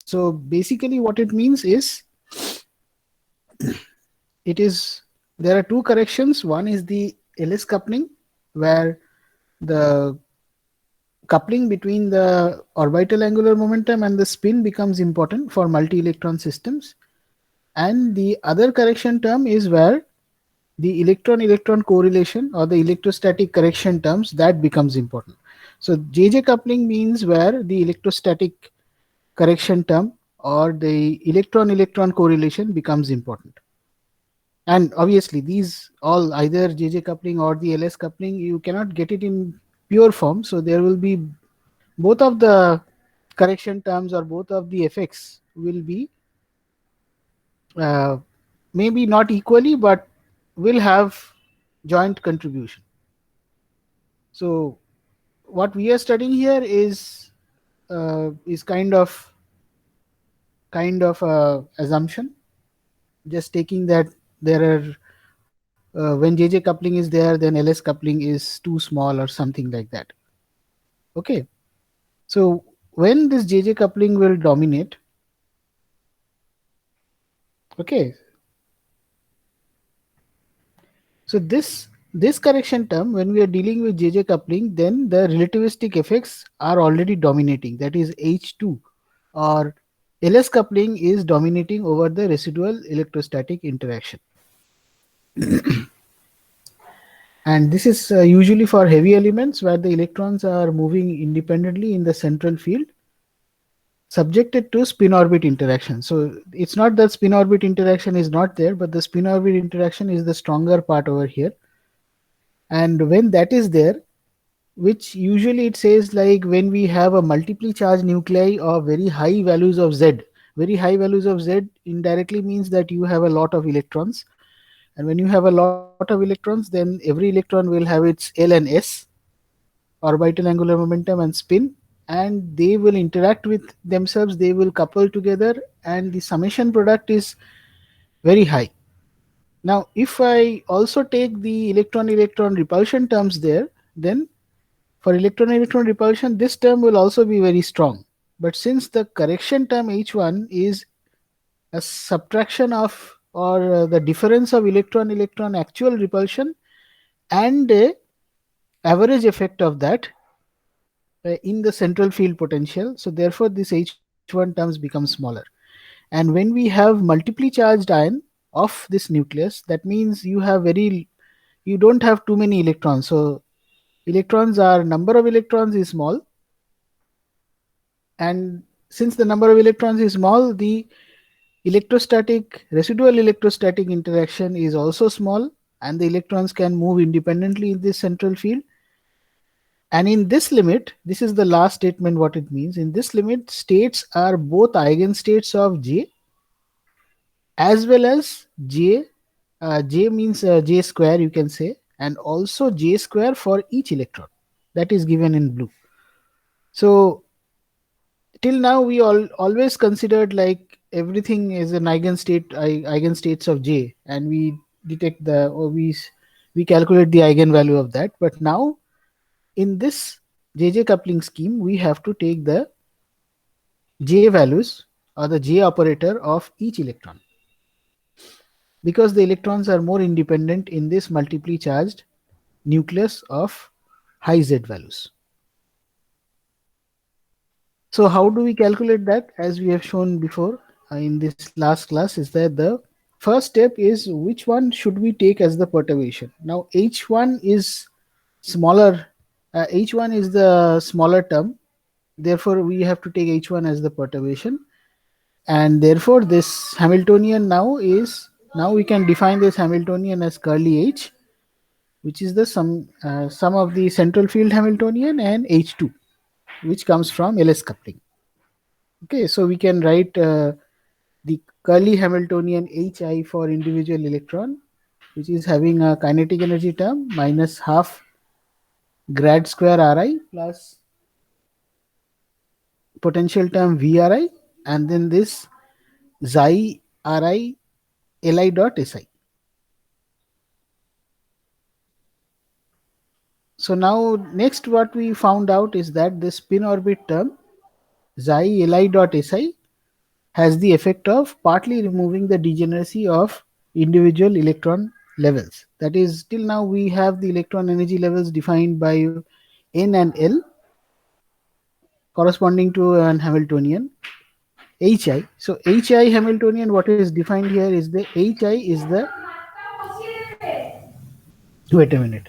So basically what it means is, it is, there are two corrections. One is the LS coupling, where the coupling between the orbital angular momentum and the spin becomes important for multi-electron systems. And the other correction term is where the electron-electron correlation or the electrostatic correction terms, that becomes important. So JJ coupling means where the electrostatic correction term or the electron-electron correlation becomes important. And obviously these all, either JJ coupling or the LS coupling, you cannot get it in pure form. So there will be both of the correction terms or both of the effects will be uh, maybe not equally, but will have joint contribution. So what we are studying here is kind of assumption, just taking that there are when JJ coupling is there, then LS coupling is too small or something like that. Okay, so when this JJ coupling will dominate, okay, so this correction term, when we are dealing with JJ coupling, then the relativistic effects are already dominating, that is H2, or LS coupling is dominating over the residual electrostatic interaction. And this is usually for heavy elements where the electrons are moving independently in the central field, subjected to spin orbit interaction. So it's not that spin orbit interaction is not there, but the spin orbit interaction is the stronger part over here. And when that is there, which usually it says like when we have a multiply charged nuclei or very high values of Z. Very high values of Z indirectly means that you have a lot of electrons. And when you have a lot of electrons, then every electron will have its L and S, orbital angular momentum and spin, and they will interact with themselves, they will couple together, and the summation product is very high. Now if I also take the electron electron repulsion terms there, then for electron electron repulsion this term will also be very strong. But since the correction term H1 is a subtraction of, or the difference of electron electron actual repulsion and a average effect of that in the central field potential, so therefore this H1 terms become smaller. And when we have multiply charged ion of this nucleus, that means you don't have too many electrons. So electrons are, number of electrons is small, and since the number of electrons is small, the electrostatic, residual electrostatic interaction is also small, and the electrons can move independently in this central field. And in this limit, this is the last statement what it means. In this limit, states are both eigenstates of J as well as J. J means J square, you can say, and also J square for each electron. That is given in blue. So till now we always considered like everything is an eigenstates of J, and we detect the, or we calculate the eigenvalue of that. But now in this JJ coupling scheme, we have to take the J values or the J operator of each electron, because the electrons are more independent in this multiply charged nucleus of high Z values. So how do we calculate that? As we have shown before in this last class, is that the first step is which one should we take as the perturbation. Now H1 is smaller, H1 is the smaller term, therefore we have to take H1 as the perturbation. And therefore this Hamiltonian now we can define this Hamiltonian as curly H, which is the sum of the central field Hamiltonian and H2, which comes from LS coupling. Okay, so we can write the curly Hamiltonian Hi for individual electron, which is having a kinetic energy term minus half grad square Ri plus potential term Vri, and then this xi Ri Li dot Si. So now next what we found out is that the spin orbit term xi Li dot Si has the effect of partly removing the degeneracy of individual electron levels. That is, till now we have the electron energy levels defined by N and L corresponding to an Hamiltonian HI. So HI Hamiltonian, what is defined here is the HI is the, wait a minute.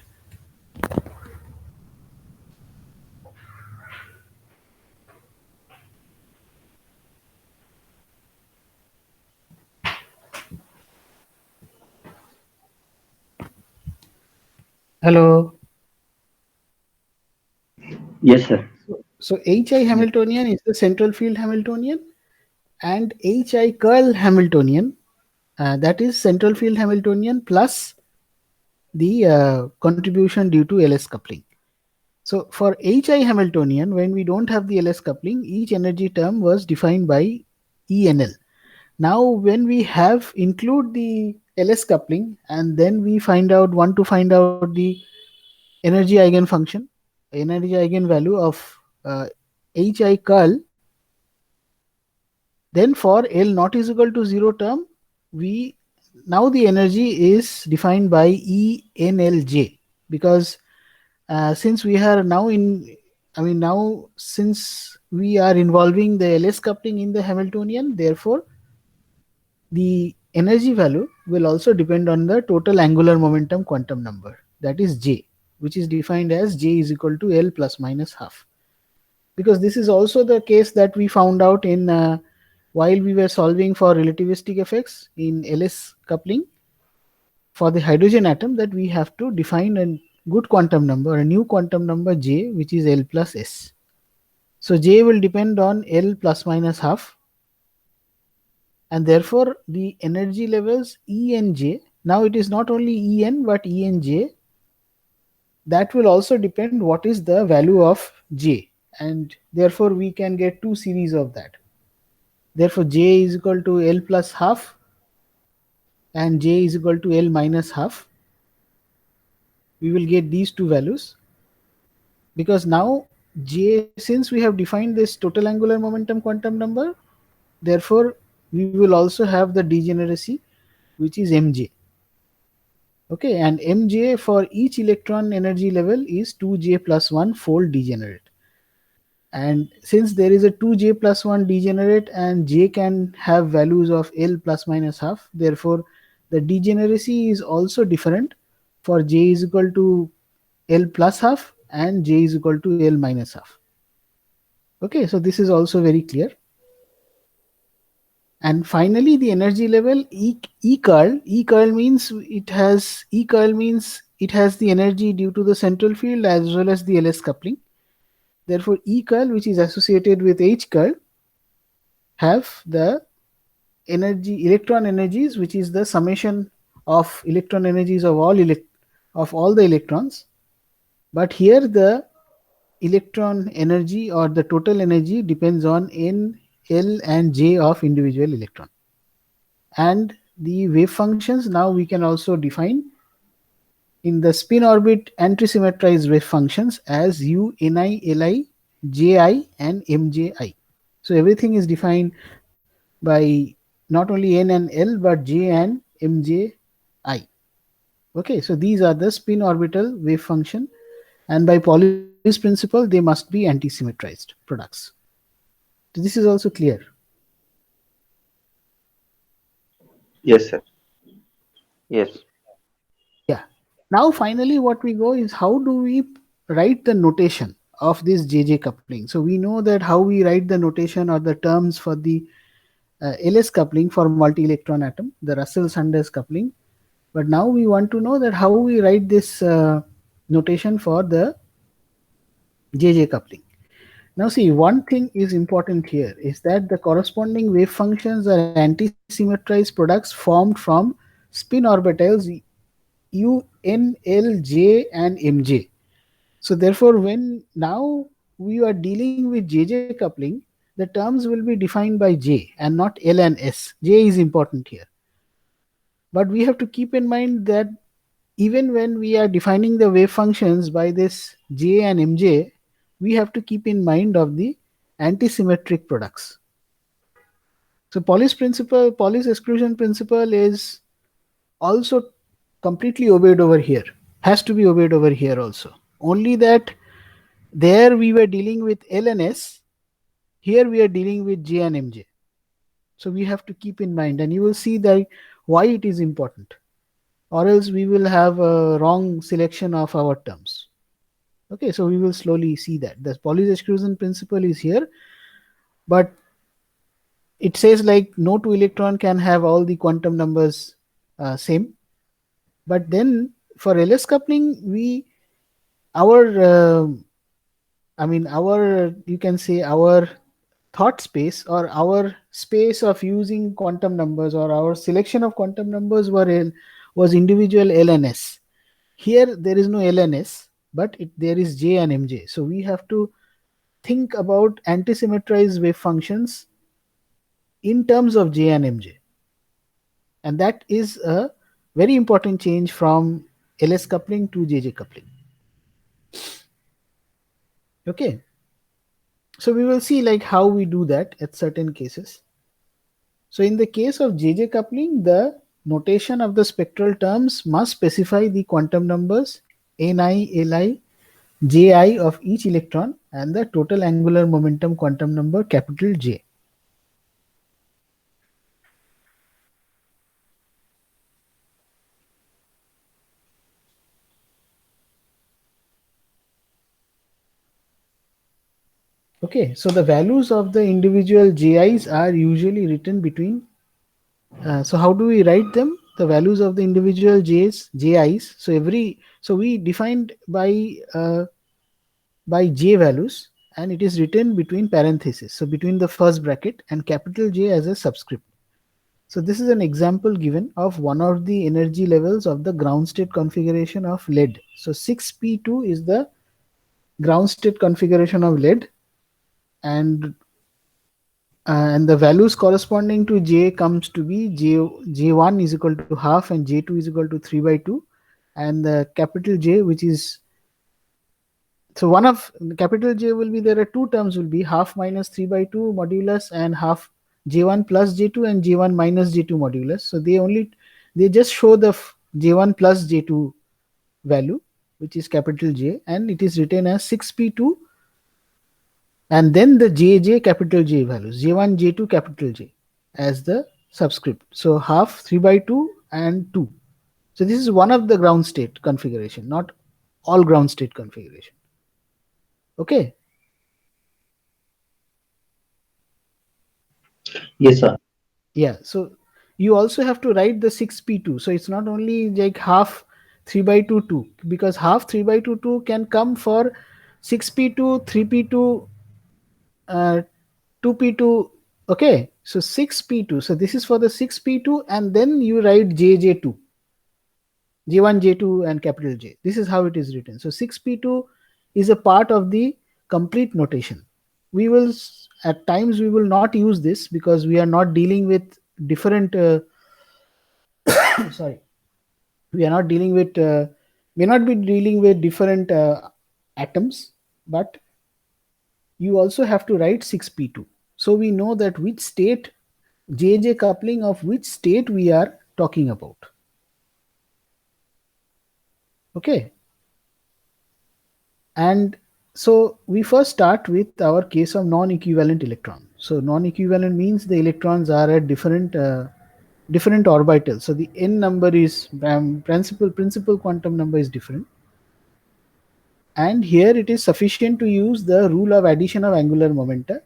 Hello. Yes, sir. So HI Hamiltonian is the central field Hamiltonian, and HI curl Hamiltonian, that is central field Hamiltonian plus the contribution due to LS coupling. So for HI Hamiltonian, when we don't have the LS coupling, each energy term was defined by ENL. Now when we have include the LS coupling and then we want to find out the energy eigenfunction, energy eigenvalue of uh, HI curl, then for L not is equal to 0 term, we now the energy is defined by ENLJ, because since we are now now since we are involving the LS coupling in the Hamiltonian, therefore the energy value will also depend on the total angular momentum quantum number, that is J, which is defined as J is equal to L plus minus half. Because this is also the case that we found out in while we were solving for relativistic effects in LS coupling for the hydrogen atom, that we have to define a good quantum number, a new quantum number J, which is L plus S. So J will depend on L plus minus half, and therefore the energy levels E and J, now it is not only En but E and J, that will also depend what is the value of J, and therefore we can get two series of that. Therefore J is equal to L plus half and J is equal to L minus half. We will get these two values, because now J, since we have defined this total angular momentum quantum number, therefore we will also have the degeneracy, which is Mj. Okay, and Mj for each electron energy level is 2J plus 1 fold degenerate. And since there is a 2J plus 1 degenerate and J can have values of L plus minus half, therefore the degeneracy is also different for J is equal to L plus half and J is equal to L minus half. Okay, so this is also very clear. And finally, the energy level E curl. E curl means it has the energy due to the central field as well as the LS coupling. Therefore, E curl, which is associated with H curl, have the electron energies, which is the summation of electron energies of all the electrons. But here the electron energy or the total energy depends on N, L, and J of individual electron. And the wave functions now we can also define in the spin orbit antisymmetrized wave functions as U, Ni, Li, Ji, and Mji. So everything is defined by not only N and L but J and Mji. Okay, so these are the spin orbital wave function, and by Pauli's principle they must be antisymmetrized products. So this is also clear. Yes, sir. Yes. Yeah. Now finally what we go is how do we write the notation of this JJ coupling. So we know that how we write the notation or the terms for the LS coupling for multi-electron atom, the Russell-Sanders coupling. But now we want to know that how we write this notation for the JJ coupling. Now see, one thing is important here is that the corresponding wave functions are anti-symmetrized products formed from spin orbitals U, N, L, J, and Mj. So therefore, when now we are dealing with JJ coupling, the terms will be defined by J and not L and S. J is important here. But we have to keep in mind that even when we are defining the wave functions by this J and Mj, we have to keep in mind of the antisymmetric products. So Pauli's exclusion principle is also completely obeyed over here, has to be obeyed over here also. Only that there we were dealing with L and S, here we are dealing with J and Mj. So we have to keep in mind, and you will see that why it is important, or else we will have a wrong selection of our terms. Okay, so we will slowly see that the Pauli's exclusion principle is here, but it says like no two electron can have all the quantum numbers same. But then for LS coupling, our our, you can say, our thought space or our space of using quantum numbers or our selection of quantum numbers was individual L and S. Here there is no L and S, but there is J and Mj. So we have to think about antisymmetrized wave functions in terms of J and Mj. And that is a very important change from LS coupling to JJ coupling. Okay. So we will see like how we do that at certain cases. So in the case of JJ coupling, the notation of the spectral terms must specify the quantum numbers Ni, Li, Ji of each electron and the total angular momentum quantum number capital J. Okay, so the values of the individual Jis are usually written between. So how do we write them? The values of the individual Jis. So we defined by J values, and it is written between parentheses. So between the first bracket and capital J as a subscript. So this is an example given of one of the energy levels of the ground state configuration of lead. So 6p2 is the ground state configuration of lead, and the values corresponding to J comes to be J1 is equal to half and J2 is equal to 3 by 2, and the capital J, which is, so one of capital J will be, there are two terms will be half minus 3 by 2 modulus and half J1 plus J2 and J1 minus J2 modulus. So they just show the J1 plus J2 value, which is capital J, and it is written as 6p2, and then the Jj capital J values, J1, J2 capital J as the subscript. So half 3 by 2 and 2. So this is one of the ground state configuration, not all ground state configuration. Okay. Yes, sir. Yeah. So you also have to write the 6p2. So it's not only like half 3 by 2 2, because half 3 by 2 2 can come for 6p2, 3p2, 2p2. Okay. So 6p2. So this is for the 6p2, and then you write jj2. J1, J2 and capital J. This is how it is written. So 6p2 is a part of the complete notation. We will, at times we will not use this because we are not dealing with different sorry, we are not dealing with may not be dealing with different atoms, but you also have to write 6p2. So we know that which state, JJ coupling of which state we are talking about. Okay. And so we first start with our case of non-equivalent electron. So non-equivalent means the electrons are at different orbitals. So the n number is principal quantum number is different. And here it is sufficient to use the rule of addition of angular momenta.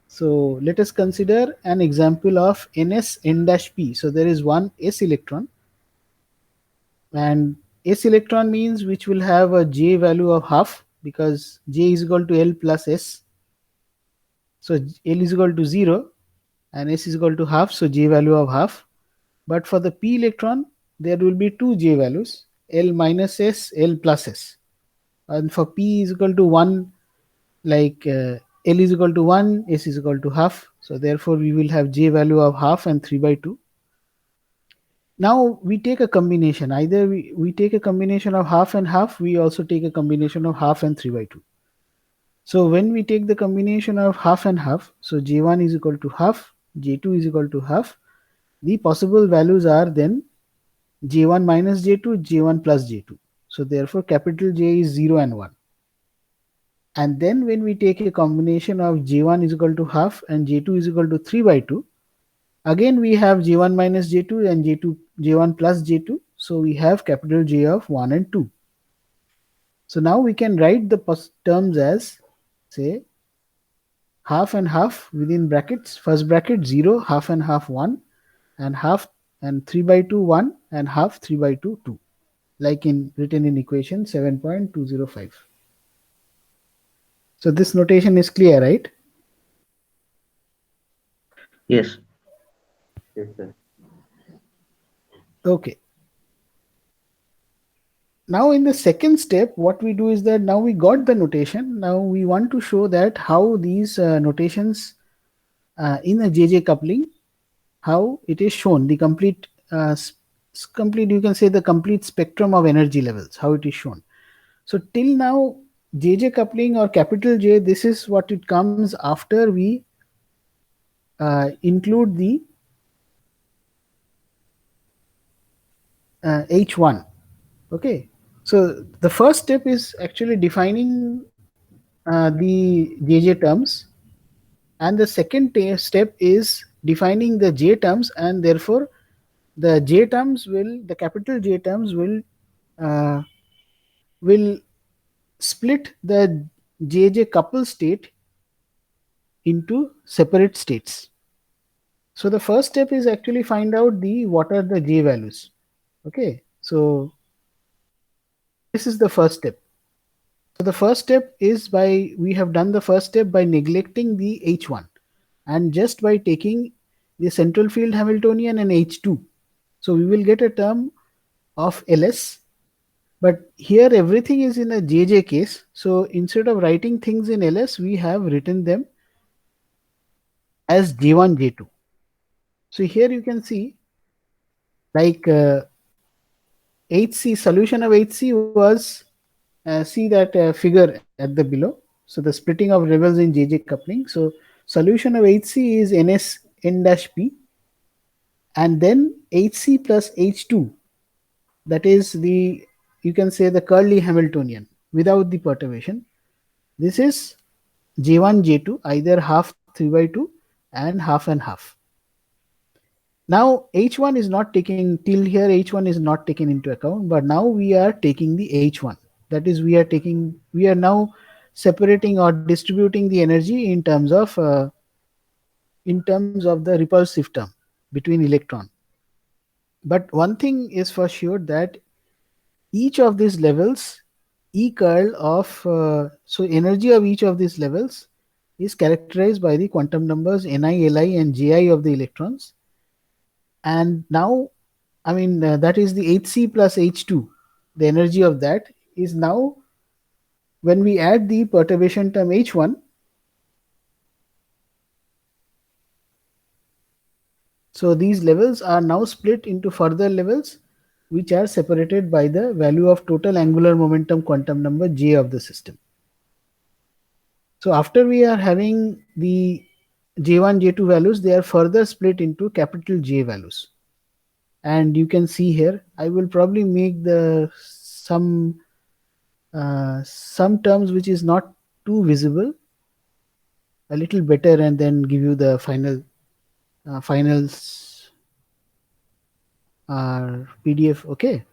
So let us consider an example of ns n-p. So there is one s electron, and s electron means which will have a J value of half, because J is equal to L plus S. So L is equal to 0 and S is equal to half, so J value of half. But for the p electron, there will be two J values, L minus S, L plus S. And for p is equal to 1, like L is equal to 1, S is equal to half. So therefore we will have J value of half and 3 by 2. Now we take a combination, either we take a combination of half and half, we also take a combination of half and 3 by 2. So when we take the combination of half and half, so J1 is equal to half J2 is equal to half. The possible values are then J1 minus J2, J1 plus J2. So therefore capital J is 0 and 1. And then when we take a combination of J1 is equal to half and J2 is equal to 3 by 2, again we have J1 minus J2 and J1 plus J2. So we have capital J of 1 and 2. So now we can write the terms as, say, half and half within brackets, first bracket 0, half and half 1, and half and 3 by 2 1, and half 3 by 2 2, like in written in equation 7.205. So this notation is clear, right? Yes. Yes, sir. Okay. Now in the second step, what we do is that now we got the notation. Now we want to show that how these notations in a JJ coupling, how it is shown, the complete, complete, you can say the complete spectrum of energy levels, how it is shown. So till now, JJ coupling or capital J, this is what it comes after we include the H1. Okay. So the first step is actually defining the JJ terms, and the second step is defining the J terms, and therefore the J terms will, the capital J terms uh, will split the JJ couple state into separate states. So the first step is actually find out the what are the J values. Okay, so this is the first step. So the first step is by, we have done the first step by neglecting the H1 and just by taking the central field Hamiltonian and H2. So we will get a term of LS, but here everything is in a JJ case. So instead of writing things in LS, we have written them as J1, J2. So here you can see like HC, solution of HC was, see that figure at the below. So the splitting of levels in JJ coupling. So solution of HC is NS N dash P, and then HC plus H2, that is the, you can say the curly Hamiltonian without the perturbation. This is J1, J2, either half 3 by 2 and and half. Now H1 is not taken till here, H1 is not taken into account, but now we are taking the H1. That is, we are now separating or distributing the energy in terms of the repulsive term between electron. But one thing is for sure, that each of these levels, E curl of, so energy of each of these levels is characterized by the quantum numbers Ni, Li and Ji of the electrons. And now, I mean, that is the Hc plus H2. The energy of that is now, when we add the perturbation term H1, so these levels are now split into further levels, which are separated by the value of total angular momentum quantum number J of the system. So after we are having the J1, J2 values, they are further split into capital J values. And you can see here, I will probably make the some terms which is not too visible a little better, and then give you the finals PDF. Okay.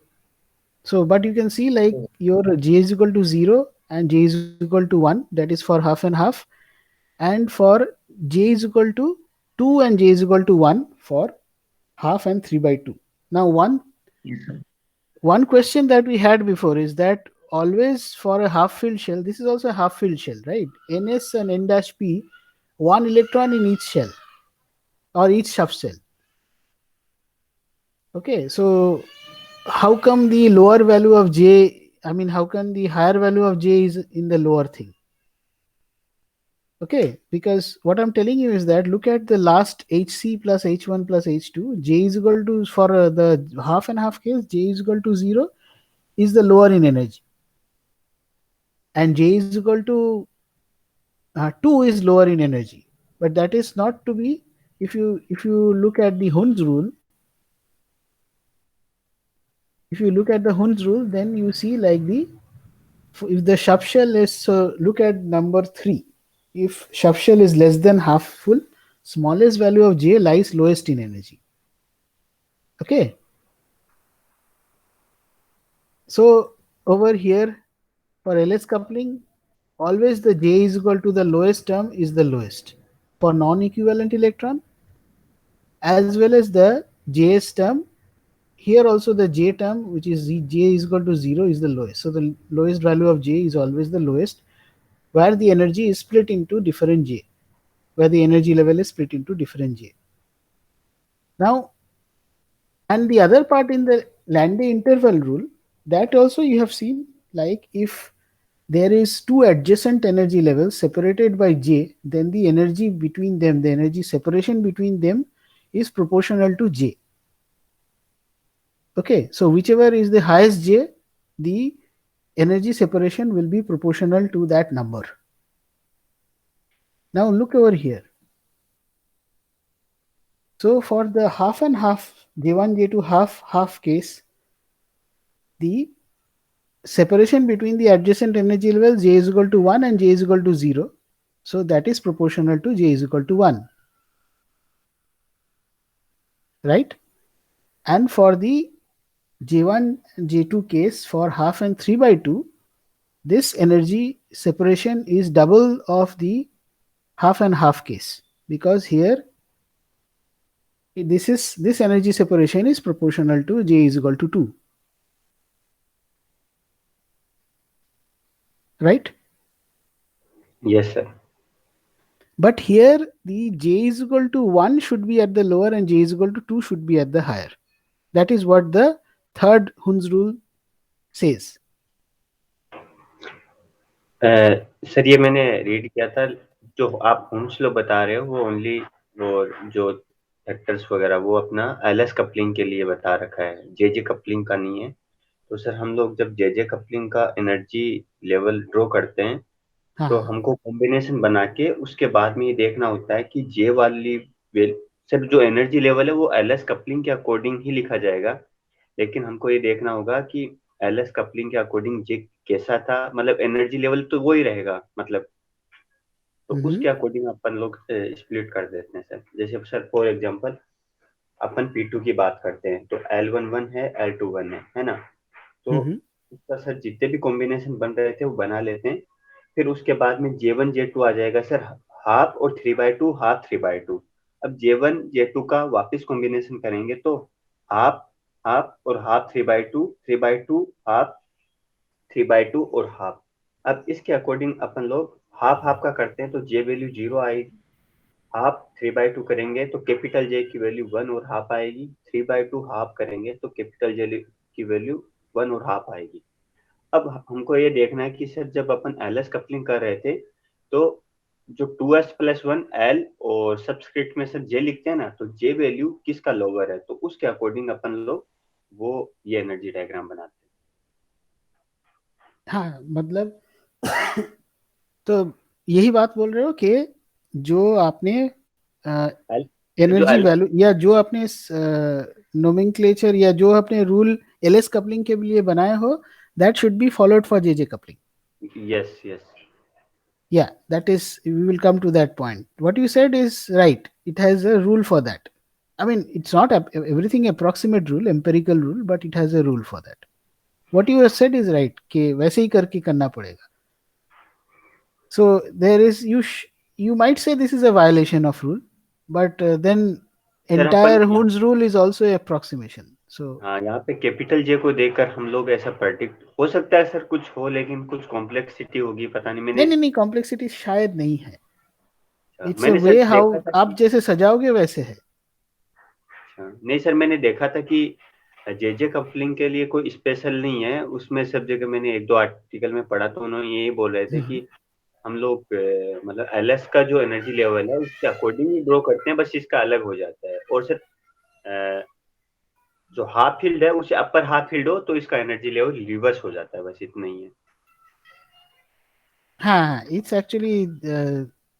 So, but you can see like your J is equal to 0 and J is equal to 1, that is for half and half, and for J is equal to 2 and J is equal to 1 for half and 3 by 2. Now, Yes, sir. one question that we had before is that always for a half filled shell, this is also a half filled shell, right? Ns and N dash P, one electron in each shell or each subshell. Okay, so how come the lower value of J, I mean, how come the higher value of J is in the lower thing? Okay, because what I'm telling you is that look at the last Hc plus H1 plus H2, J is equal to, for the half and half case, J is equal to 0 is the lower in energy. And J is equal to 2 is lower in energy. But that is not to be if you look at the Hund's rule, if you look at the Hund's rule, then you see like if the subshell is, so look at number 3. If subshell is less than half full, smallest value of J lies lowest in energy. Okay. So over here for LS coupling, always the J is equal to the lowest term is the lowest for non-equivalent electron, as well as the J's term. Here also the J term, which is J is equal to 0, is the lowest. So the lowest value of J is always the lowest, where the energy is split into different J, where the energy level is split into different J. Now, and the other part in the Landé interval rule, that also you have seen, like if there is two adjacent energy levels separated by J, then the energy between them, the energy separation between them is proportional to J. Okay, so whichever is the highest J, the energy separation will be proportional to that number. Now look over here. So for the half and half, J1, J2 half case, the separation between the adjacent energy levels J is equal to 1 and J is equal to 0. So that is proportional to J is equal to 1. Right? And for the J1 and J2 case, for half and 3 by 2, this energy separation is double of the half and half case, because here this energy separation is proportional to J is equal to 2. Right? Yes, sir. But here the J is equal to 1 should be at the lower and J is equal to 2 should be at the higher. That is what the third Hund's rule says. Sir ये मैंने read किया था, जो आप हुंस लो बता रहे हो वो ओनली वो जो फैक्टर्स वगैरह वो अपना एलएस कपलिंग के लिए बता रखा है, जेजे कपलिंग का नहीं है। तो सर हम लोग जब जेजे कपलिंग का एनर्जी लेवल ड्रॉ करते हैं तो हमको कॉम्बिनेशन बना के उसके बाद में ये देखना होता है कि जे वाली सिर्फ जो एनर्जी लेवल है वो एलएस कपलिंग के अकॉर्डिंग ही लिखा जाएगा, लेकिन हमको ये देखना होगा कि एलएस कपलिंग के अकॉर्डिंग जे कैसा था, मतलब एनर्जी लेवल तो वो ही रहेगा, मतलब तो उसके अकॉर्डिंग अपन लोग स्प्लिट कर देते हैं सर। जैसे sir for example upon P2 की बात करते हैं तो L11 है, L21 है ना, तो उसका सर जितने भी कॉम्बिनेशन बन रहे थे वो बना लेते हैं। फिर उसके बाद में J1 J2 आ जाएगा सर, हाफ और 3/2 हाफ 3/2। अब J1 J2 का वापस कॉम्बिनेशन करेंगे तो हाफ हाफ और हाफ 3/2 3/2 हाफ 3/2 और हाफ। अब इसके अकॉर्डिंग अपन लोग हाफ हाफ का करते हैं तो जे वैल्यू 0 आएगी, हाफ 3/2 करेंगे तो कैपिटल जे की वैल्यू 1 और हाफ आएगी, 3/2 हाफ करेंगे तो कैपिटल जे की वैल्यू 1 और हाफ आएगी। अब हमको ये देखना है कि सर जब अपन एलएस कपलिंग कर रहे थे तो जो 2s+1 L और सबस्क्रिप्ट में सर जे लिखते हैं ना, तो जे वैल्यू किसका लोअर है, तो उसके अकॉर्डिंग अपन लोग वो ये एनर्जी डायग्राम बनाते हैं। हाँ, मतलब तो यही बात बोल रहे हो कि जो आपने एनर्जी वैल्यू या जो आपने नोमेनक्लेचर या जो आपने रूल एलएस कपलिंग के लिए बनाए हो, that should be followed for JJ coupling. Yes, yes. Yeah, that is, we will come to that point. What you said is right. It has a rule for that. I mean, it's not everything approximate rule, empirical rule, but it has a rule for that. What you have said is right, कि वैसे ही करके करना पड़ेगा. So there is, you might say this is a violation of rule, but then entire Hund's rule is also a approximation. So हाँ, यहाँ पे capital J को देखकर हम लोग ऐसा प्रेडिक्ट हो सकता है सर कुछ हो, लेकिन कुछ कॉम्प्लेक्सिटी होगी, पता नहीं। मैंने नहीं कॉम्प्लेक्सिटी शायद नहीं है। इट्स अ वे हाउ आप जैसे सजाओगे वैसे है। नहीं सर, मैंने देखा था कि जेजे कपलिंग के लिए कोई स्पेशल नहीं है, उसमें सब जगह मैंने 1-2 आर्टिकल में पढ़ा तो उन्होंने यही बोल रहे थे कि हम लोग मतलब एलएस का जो एनर्जी लेवल है उसके अकॉर्डिंग ही ड्रॉ करते हैं, बस इसका अलग हो जाता है। और सर जो हाफ फील्ड है उसे अपर हाफ फील्ड हो तो इसका एनर्जी लेवल रिवर्स हो जाता है, बस इतना ही है। हाँ, इट्स एक्चुअली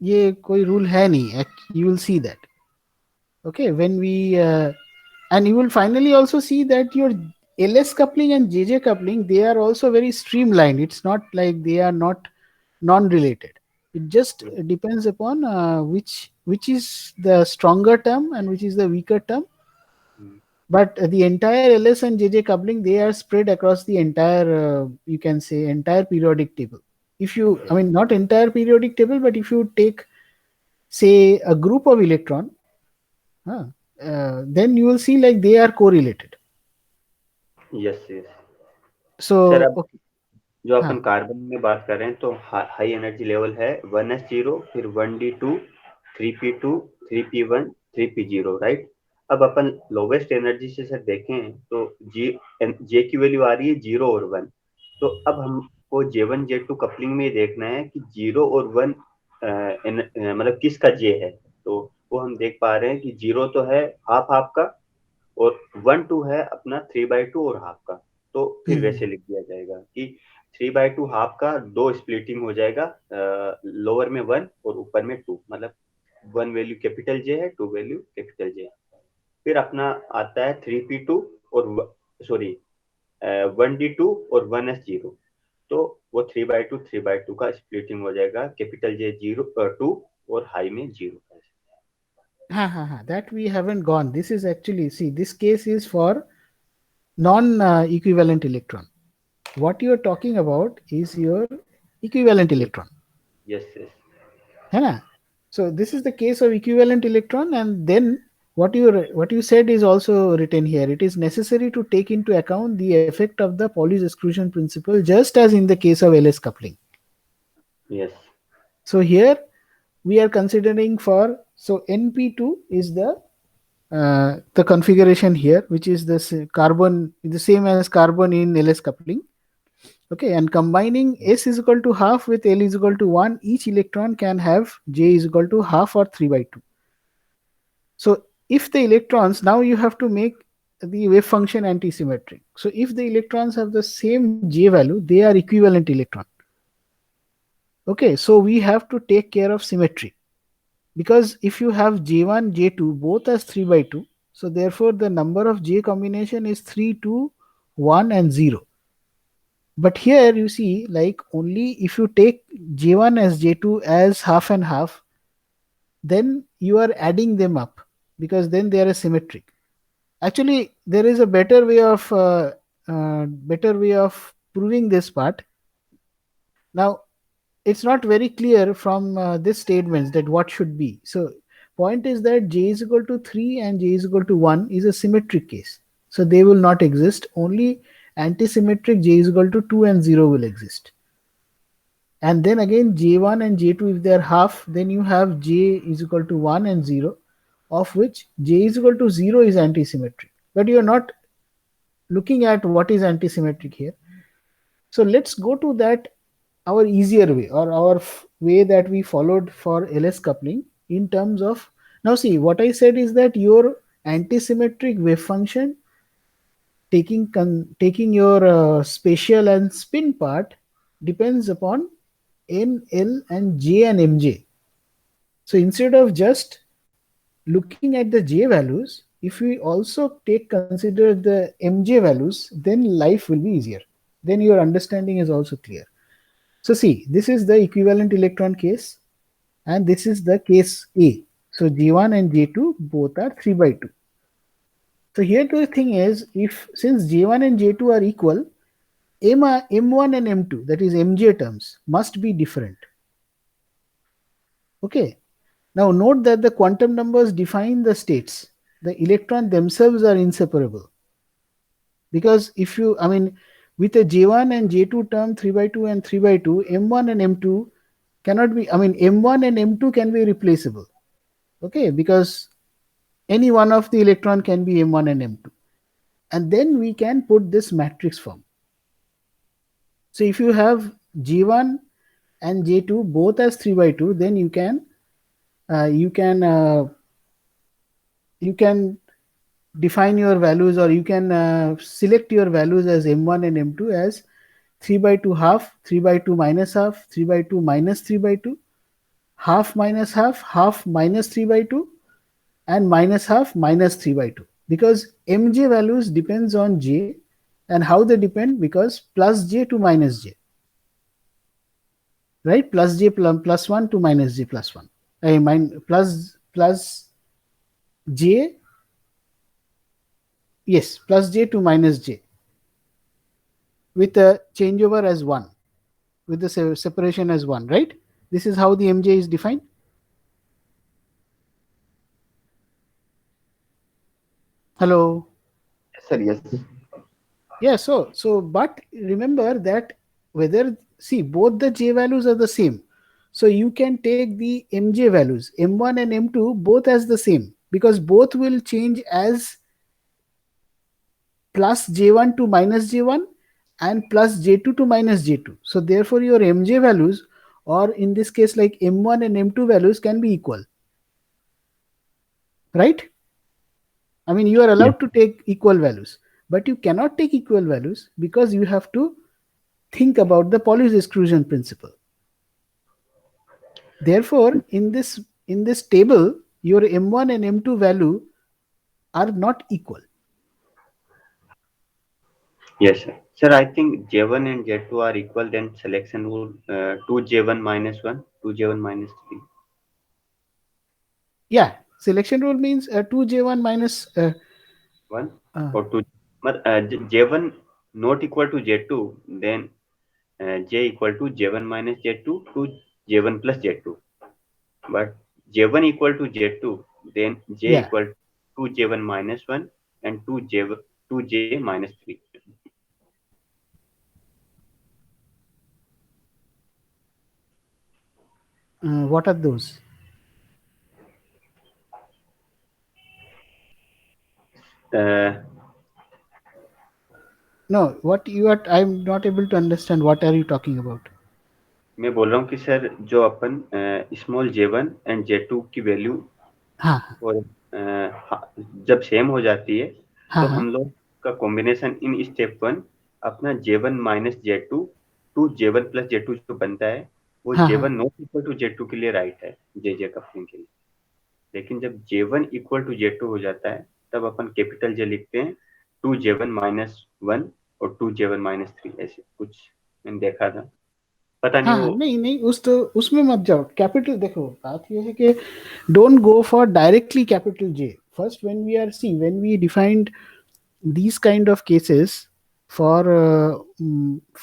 ये कोई रूल है नहीं, you will see that. Okay, when we and you will finally also see that your LS coupling and JJ coupling, they are also very streamlined. It's not like they are not non-related. It just Yes. depends upon which is the stronger term and which is the weaker term. Mm. But the entire LS and JJ coupling, they are spread across the entire, you can say, entire periodic table. If you, I Yes. mean, not entire periodic table, but if you take, say, a group of electron, huh, then you will see like they are correlated. Yes, yes. Sir So, अब okay, जो अपन huh, carbon में बात कर रहे हैं तो high energy level है 1s0, फिर 1d2, 3p2, 3p1, 3p0, right. अब अपन लोवेस्ट एनर्जी से सर देखें तो जे की वैल्यू आ रही है 0 और 1। तो अब हमको J1 J2 कपलिंग में देखना है कि 0 और 1 मतलब किसका जे है। तो वो हम देख पा रहे हैं कि 0 तो है हाफ हाफ का, और 1 2 है अपना 3/2 और हाफ का। तो फिर वैसे लिख दिया जाएगा कि 3/2 हाफ का दो स्प्लिटिंग हो जाएगा, लोअर में 1 और ऊपर में 2, मतलब 1 वैल्यू कैपिटल जे है, 2 वैल्यू कैपिटल जे है। फिर अपना आता है 3p2 और सॉरी 1d2 और 1s0। तो वो 3/2 का स्प्लिटिंग हो जाएगा, कैपिटल जे 2 और हाई में 0। that we haven't gone. This is actually, see, this case is for non-equivalent electron. What you are talking about is your equivalent electron. Yes yes. है ना? So this is the case of equivalent electron, and then what you said is also written here. It is necessary to take into account the effect of the Pauli's exclusion principle, just as in the case of LS coupling. Yes. So here we are considering for, so NP2 is the configuration here, which is this carbon, the same as carbon in LS coupling. Okay, and combining S is equal to half with L is equal to 1, each electron can have J is equal to half or 3/2. So if the electrons, now you have to make the wave function antisymmetric. So if the electrons have the same J value, they are equivalent electron. Okay, so we have to take care of symmetry, because if you have J1, J2 both as 3/2, so therefore the number of J combination is 3, 2, 1 and 0. But here you see, like, only if you take J1 as J2 as half and half, then you are adding them up, because then they are symmetric. Actually, there is a better way of proving this part. Now, it's not very clear from this statements that what should be. So point is that J is equal to 3 and J is equal to 1 is a symmetric case. So they will not exist. Only antisymmetric J is equal to 2 and 0 will exist. And then again J1 and J2, if they are half, then you have J is equal to 1 and 0, of which J is equal to 0 is antisymmetric. But you are not looking at what is antisymmetric here. So let's go to that, our easier way, or our way that we followed for LS coupling in terms of, now see, what I said is that your antisymmetric wave function, taking your spatial and spin part, depends upon N, L and J and Mj. So instead of just looking at the J values, if we also consider the Mj values, then life will be easier. Then your understanding is also clear. So see, this is the equivalent electron case, and this is the case A. So J1 and J2 both are 3/2. So here the thing is, if since J1 and J2 are equal, M1 and M2, that is Mj terms, must be different. Okay. Now note that the quantum numbers define the states. The electron themselves are inseparable. Because if you, I mean, with a J1 and J2 term 3/2 and 3/2, M1 and M2 cannot be, I mean, M1 and M2 can be replaceable. Okay, because any one of the electron can be M1 and M2. And then we can put this matrix form. So if you have J1 and J2 both as 3/2, then you can uh, you can uh, you can define your values, or you can select your values as M1 and M2 as 3/2 half, 3/2 minus half, 3/2 minus 3/2, half minus half, half minus 3/2, and minus half minus 3 by 2, because mj values depends on j. And how they depend? Because plus j to minus j, right? Plus j plus 1 to minus j plus 1. I mean plus j, yes, plus j to minus j, with a changeover as 1, with the separation as 1, right? This is how the mj is defined. Hello. Sir, yes. Yeah, so but remember that, whether, see, both the j values are the same, so you can take the mj values m1 and m2 both as the same, because both will change as plus j1 to minus j1 and plus j2 to minus j2. So therefore your mj values, or in this case like m1 and m2 values, can be equal, right? I mean, you are Yeah. allowed to take equal values, but you cannot take equal values because you have to think about the Pauli's exclusion principle. Therefore, in this table, your m1 and m2 value are not equal. Yes, sir. Sir, I think J1 and J2 are equal, then selection rule 2J1 minus 1, 2J1 minus 3. Yeah, selection rule means 2j1 minus 1 uh, or 2. But J1 not equal to J2, then J equal to J1 minus J2 to J1 plus J2. But J1 equal to J2, then J yeah. equal to J1 minus 1 and 2J minus 3. What are those? Uh, No, what you are, I'm not able to understand. What are you talking about? मैं बोल रहा हूँ कि sir जो अपन small J1 and J2 की value हाँ और जब सेम हो जाती है, हाँ तो हाँ हम लोग का कॉम्बिनेशन इन स्टेप 1 अपना J1 minus J2 to J1 plus J2 जो बनता है, वो हाँ हाँ J1 not equal to J2 के लिए राइट है, JJ कपलिंग के लिए। लेकिन जब J1 इक्वल टू J2 हो जाता है, तब अपन कैपिटल J लिखते हैं, 2J1 माइनस 1 और 2J1 माइनस 3, ऐसे कुछ मैंने देखा था। पता नहीं हाँ वो हाँ, नहीं नहीं, उसमें मत जाओ। कैपिटल देखो, बात ये है कि don't go for directly capital J. First, when we defined these kind of cases for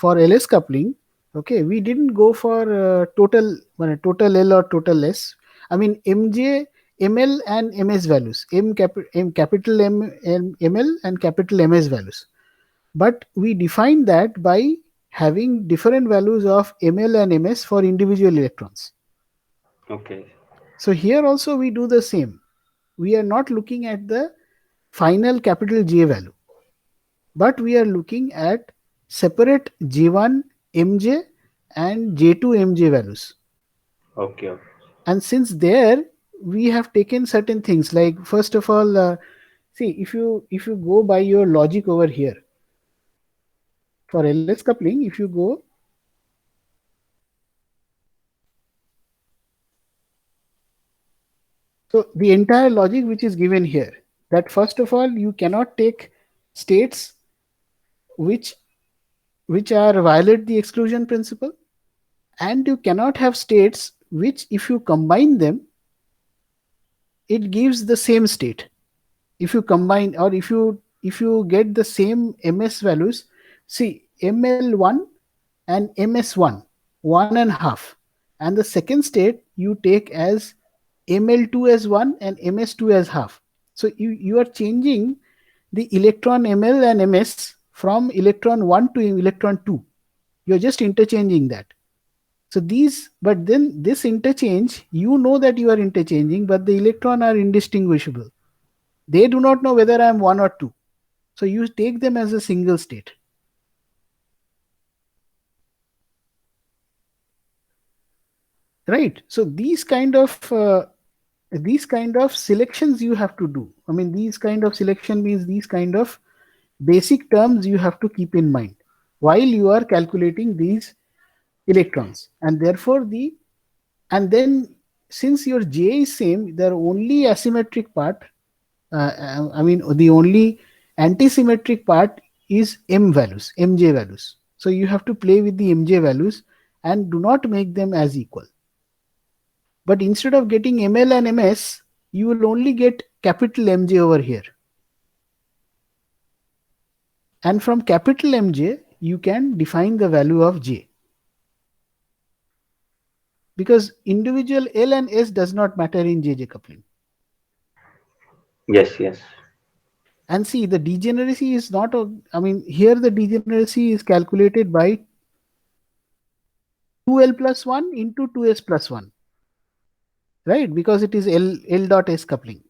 LS coupling, okay, we didn't go for total L or total S. I mean, MJ, ML and MS values, capital ML and capital MS values. But we define that by having different values of ml and ms for individual electrons. Okay. So here also we do the same. We are not looking at the final capital J value, but we are looking at separate J1 mj and J2 mj values. Okay. And since there we have taken certain things, like first of all, see, if you go by your logic over here for LS coupling, if you go, so the entire logic which is given here, that first of all you cannot take states which are violate the exclusion principle, and you cannot have states which, if you combine them, it gives the same state. If you combine, or if you get the same ms values, see, ml1 and ms1, 1.5, and the second state you take as ml2 as 1 and ms2 as half. So you are changing the electron ml and ms from electron 1 to electron 2. You're just interchanging that. So but then this interchange, you know that you are interchanging, but the electron are indistinguishable. They do not know whether I am 1 or 2. So you take them as a single state. Right. So these kind of selections you have to do. I mean, these kind of selection means these kind of basic terms you have to keep in mind while you are calculating these electrons. And therefore and then since your J is same, the only asymmetric part, the only antisymmetric part is M values, MJ values. So you have to play with the MJ values and do not make them as equal. But instead of getting ML and MS, you will only get capital MJ over here. And from capital MJ, you can define the value of J. Because individual L and S does not matter in JJ coupling. Yes, yes. And see, the degeneracy is not, here the degeneracy is calculated by 2L plus 1 into 2S plus 1. Right? Because it is L dot S coupling.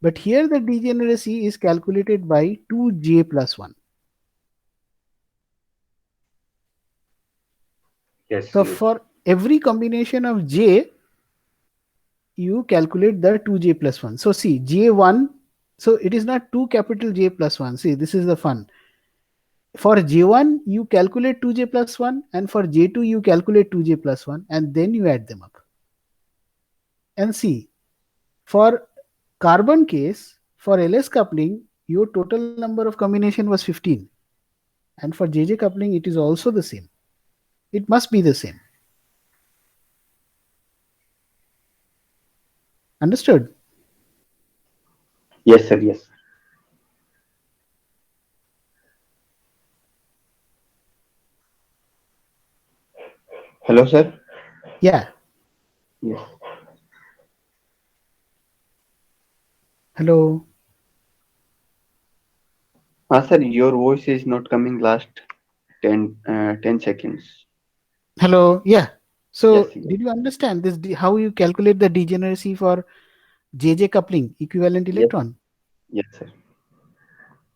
But here the degeneracy is calculated by 2J plus 1. Yes. So yes. for every combination of J, you calculate the 2J plus 1. So see, J1, so it is not 2 capital J plus 1. See, this is the fun. For J1, you calculate 2J plus 1, and for J2, you calculate 2J plus 1, and then you add them up. And see, for carbon case, for LS coupling, your total number of combination was 15. And for JJ coupling, it is also the same. It must be the same. Understood? Yes, sir. Yes. Hello, sir. Yeah. Yes. Hello. Sir, your voice is not coming last 10 seconds. Hello. Yeah. So Yes, yes. did you understand this? How you calculate the degeneracy for JJ coupling, equivalent Yes. electron? Yes, sir.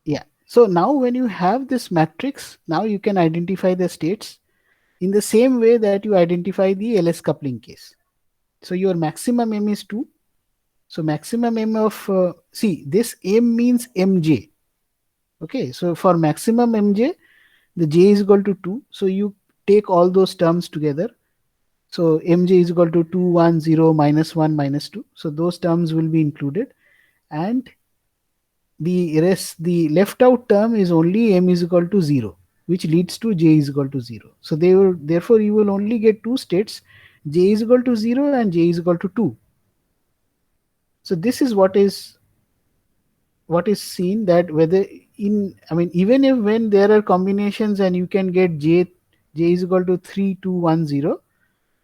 Yeah. So now when you have this matrix, now you can identify the states in the same way that you identify the LS coupling case. So your maximum M is 2. So maximum M of, see, this M means MJ. Okay. So for maximum MJ, the J is equal to 2. So you take all those terms together. So MJ is equal to 2, 1, 0, minus 1, minus 2. So those terms will be included. And the rest, the left out term is only M is equal to 0, which leads to J is equal to 0. So therefore you will only get two states, J is equal to 0 and J is equal to 2. So this is what is seen, that whether even if when there are combinations and you can get J is equal to 3, 2, 1, 0,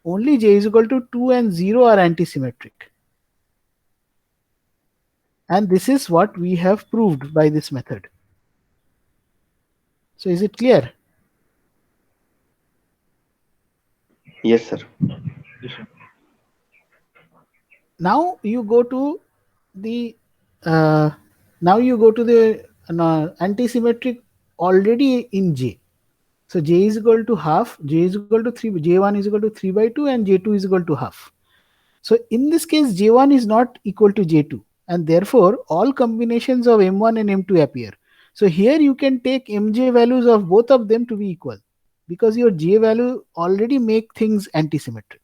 only J is equal to 2 and 0 are antisymmetric. And this is what we have proved by this method. So is it clear? Yes, sir. Now you go to the antisymmetric already in J. So J is equal to half, J is equal to 3, J1 is equal to 3 by 2 and J2 is equal to half. So in this case, J1 is not equal to J2, and therefore all combinations of M1 and M2 appear. So here you can take MJ values of both of them to be equal, because your J value already make things antisymmetric.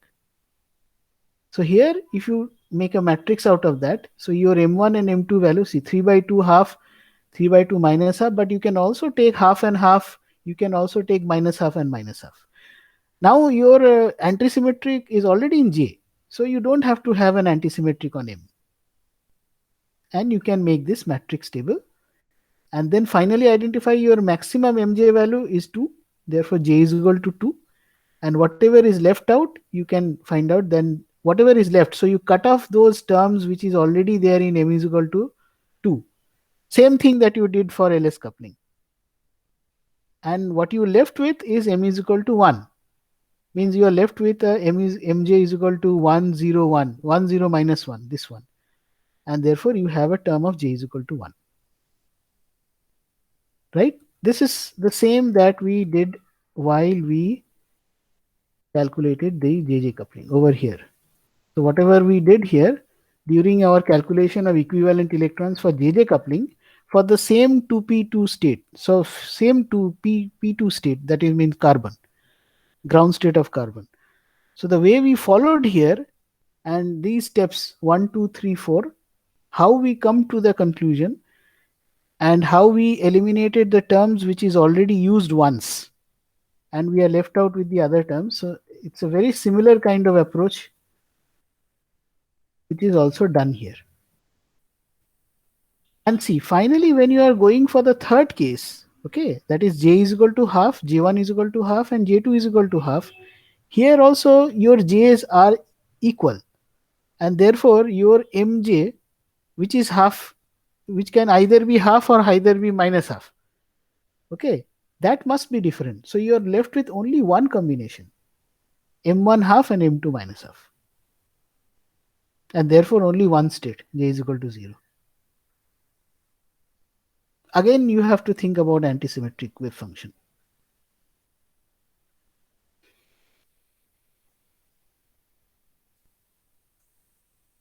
So here, if you make a matrix out of that, so your M1 and M2 value, see 3 by 2 half, 3 by 2 minus half, but you can also take half and half, you can also take minus half and minus half. Now your antisymmetric is already in J, so you don't have to have an antisymmetric on M. And you can make this matrix table. And then finally identify your maximum MJ value is 2, therefore J is equal to 2. And whatever is left out, you can find out then whatever is left. So you cut off those terms which is already there in M is equal to 2. Same thing that you did for LS coupling. And what you left with is M is equal to 1. Means you are left with MJ is equal to 1, 0, 1, 1, 0 minus 1, this one. And therefore you have a term of J is equal to 1. Right? This is the same that we did while we calculated the JJ coupling over here. So whatever we did here during our calculation of equivalent electrons for JJ coupling for the same 2p2 state. So same 2p2 state, that is means carbon, ground state of carbon. So the way we followed here and these steps 1, 2, 3, 4, how we come to the conclusion, and how we eliminated the terms which is already used once and we are left out with the other terms. So it's a very similar kind of approach which is also done here. And see, finally, when you are going for the third case, okay, that is j is equal to half, j1 is equal to half, and j2 is equal to half. Here also your j's are equal, and therefore your mj, which is half, which can either be half or either be minus half, okay, that must be different. So you are left with only one combination, m1 half and m2 minus half, and therefore only one state, j is equal to 0. Again, you have to think about antisymmetric wave function.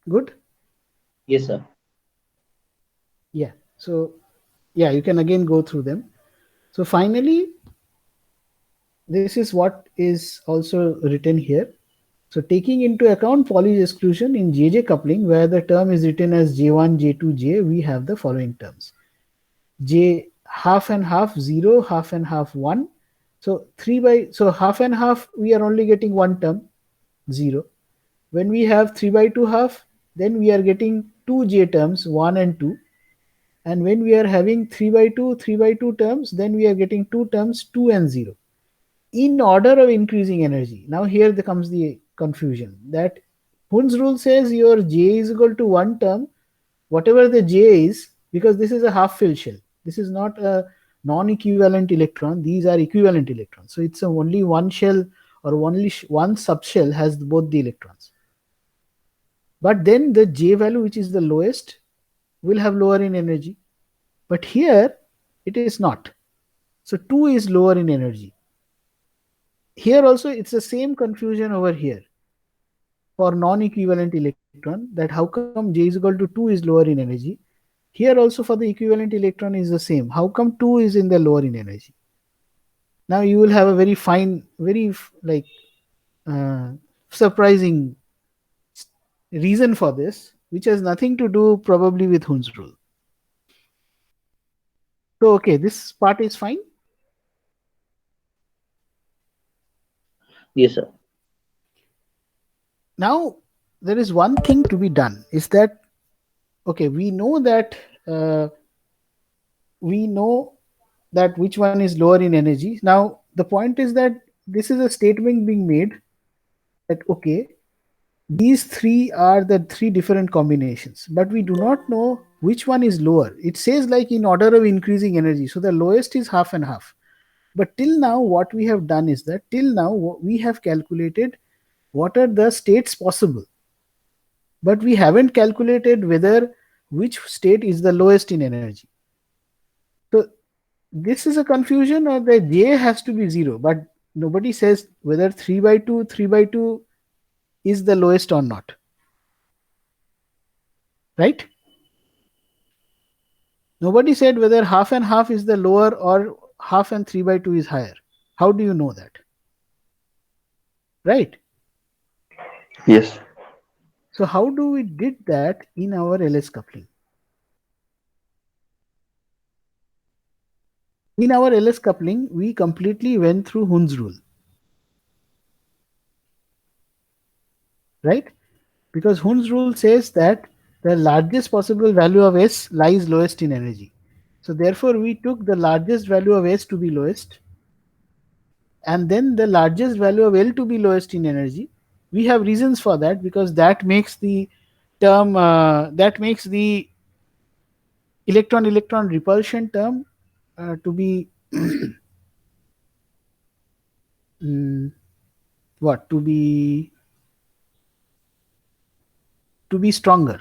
Good? Yes, sir. Yeah. So, yeah, you can again go through them. So finally, this is what is also written here. So taking into account Pauli's exclusion in JJ coupling, where the term is written as J1, J2, J, we have the following terms. J half and half 0, half and half 1. So so half and half, we are only getting one term, 0. When we have 3 by 2 half, then we are getting two J terms, 1 and 2. And when we are having 3 by 2 terms, then we are getting two terms, 2 and 0, in order of increasing energy. Now here comes the confusion, that Hund's rule says your J is equal to one term, whatever the J is, because this is a half filled shell. This is not a non-equivalent electron. These are equivalent electrons. So it's only one shell, or only one subshell has both the electrons. But then the J value, which is the lowest, will have lower in energy. But here it is not. So 2 is lower in energy. Here also it's the same confusion over here for non-equivalent electron, that how come J is equal to 2 is lower in energy. Here also for the equivalent electron is the same. How come 2 is in the lower in energy? Now you will have a very fine, very surprising reason for this, which has nothing to do probably with Hund's rule. So okay, this part is fine. Yes, sir. Now there is one thing to be done, is that okay, we know that which one is lower in energy. Now the point is that this is a statement being made that okay, these three are the three different combinations, but we do not know which one is lower. It says like in order of increasing energy, so the lowest is half and half. But till now what we have done is that till now we have calculated what are the states possible, but we haven't calculated whether which state is the lowest in energy. So this is a confusion, or the J has to be 0, but nobody says whether 3 by 2 is the lowest or not, right? Nobody said whether half and half is the lower or half and 3 by 2 is higher. How do you know that? Right? Yes. So how do we did that in our LS coupling? In our LS coupling, we completely went through Hund's rule. Right? Because Hund's rule says that the largest possible value of S lies lowest in energy. So therefore we took the largest value of S to be lowest, and then the largest value of L to be lowest in energy. We have reasons for that, because that makes the term, that makes the electron-electron repulsion term to be what? To be stronger.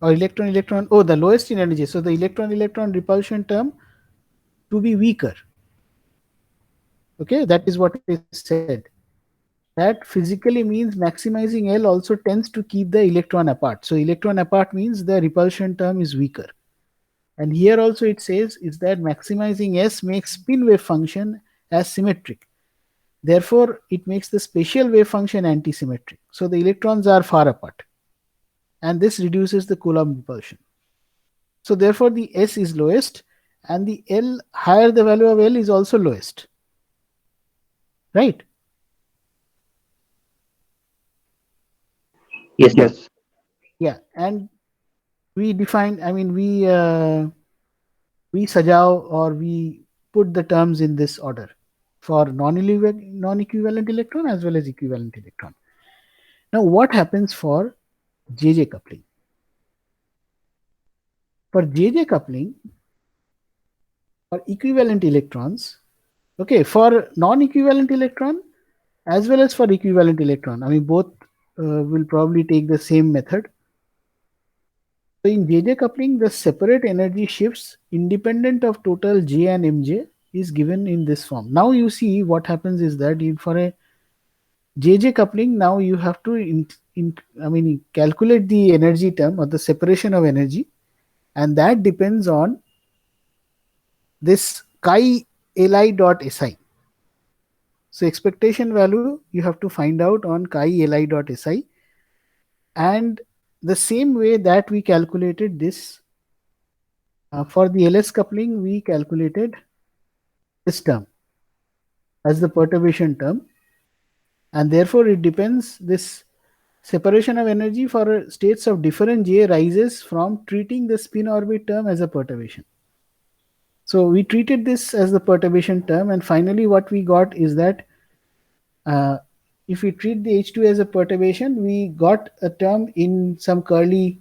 Or electron-electron, oh, the lowest in energy. So the electron-electron repulsion term to be weaker. Okay, that is what is said. That physically means maximizing L also tends to keep the electron apart. So electron apart means the repulsion term is weaker. And here also it says is that maximizing S makes spin wave function as symmetric. Therefore, it makes the spatial wave function antisymmetric. So the electrons are far apart, and this reduces the Coulomb repulsion. So therefore, the S is lowest, and the L, higher the value of L, is also lowest. Right? Yes, sir. Yeah. And we define, I mean, we sajao, or we put the terms in this order for non-equivalent electron as well as equivalent electron. Now, what happens for JJ coupling? For JJ coupling, for equivalent electrons, okay, for non-equivalent electron as well as for equivalent electron, I mean, both will probably take the same method. So in JJ coupling, the separate energy shifts independent of total J and Mj is given in this form. Now you see what happens is that for a JJ coupling, now you have to calculate the energy term or the separation of energy, and that depends on this chi Li dot Si. So expectation value you have to find out on chi Li dot Si, and the same way that we calculated this for the LS coupling, we calculated this term as the perturbation term, and therefore it depends, this separation of energy for states of different J rises from treating the spin orbit term as a perturbation. So we treated this as the perturbation term, and finally what we got is that if we treat the H2 as a perturbation, we got a term in some curly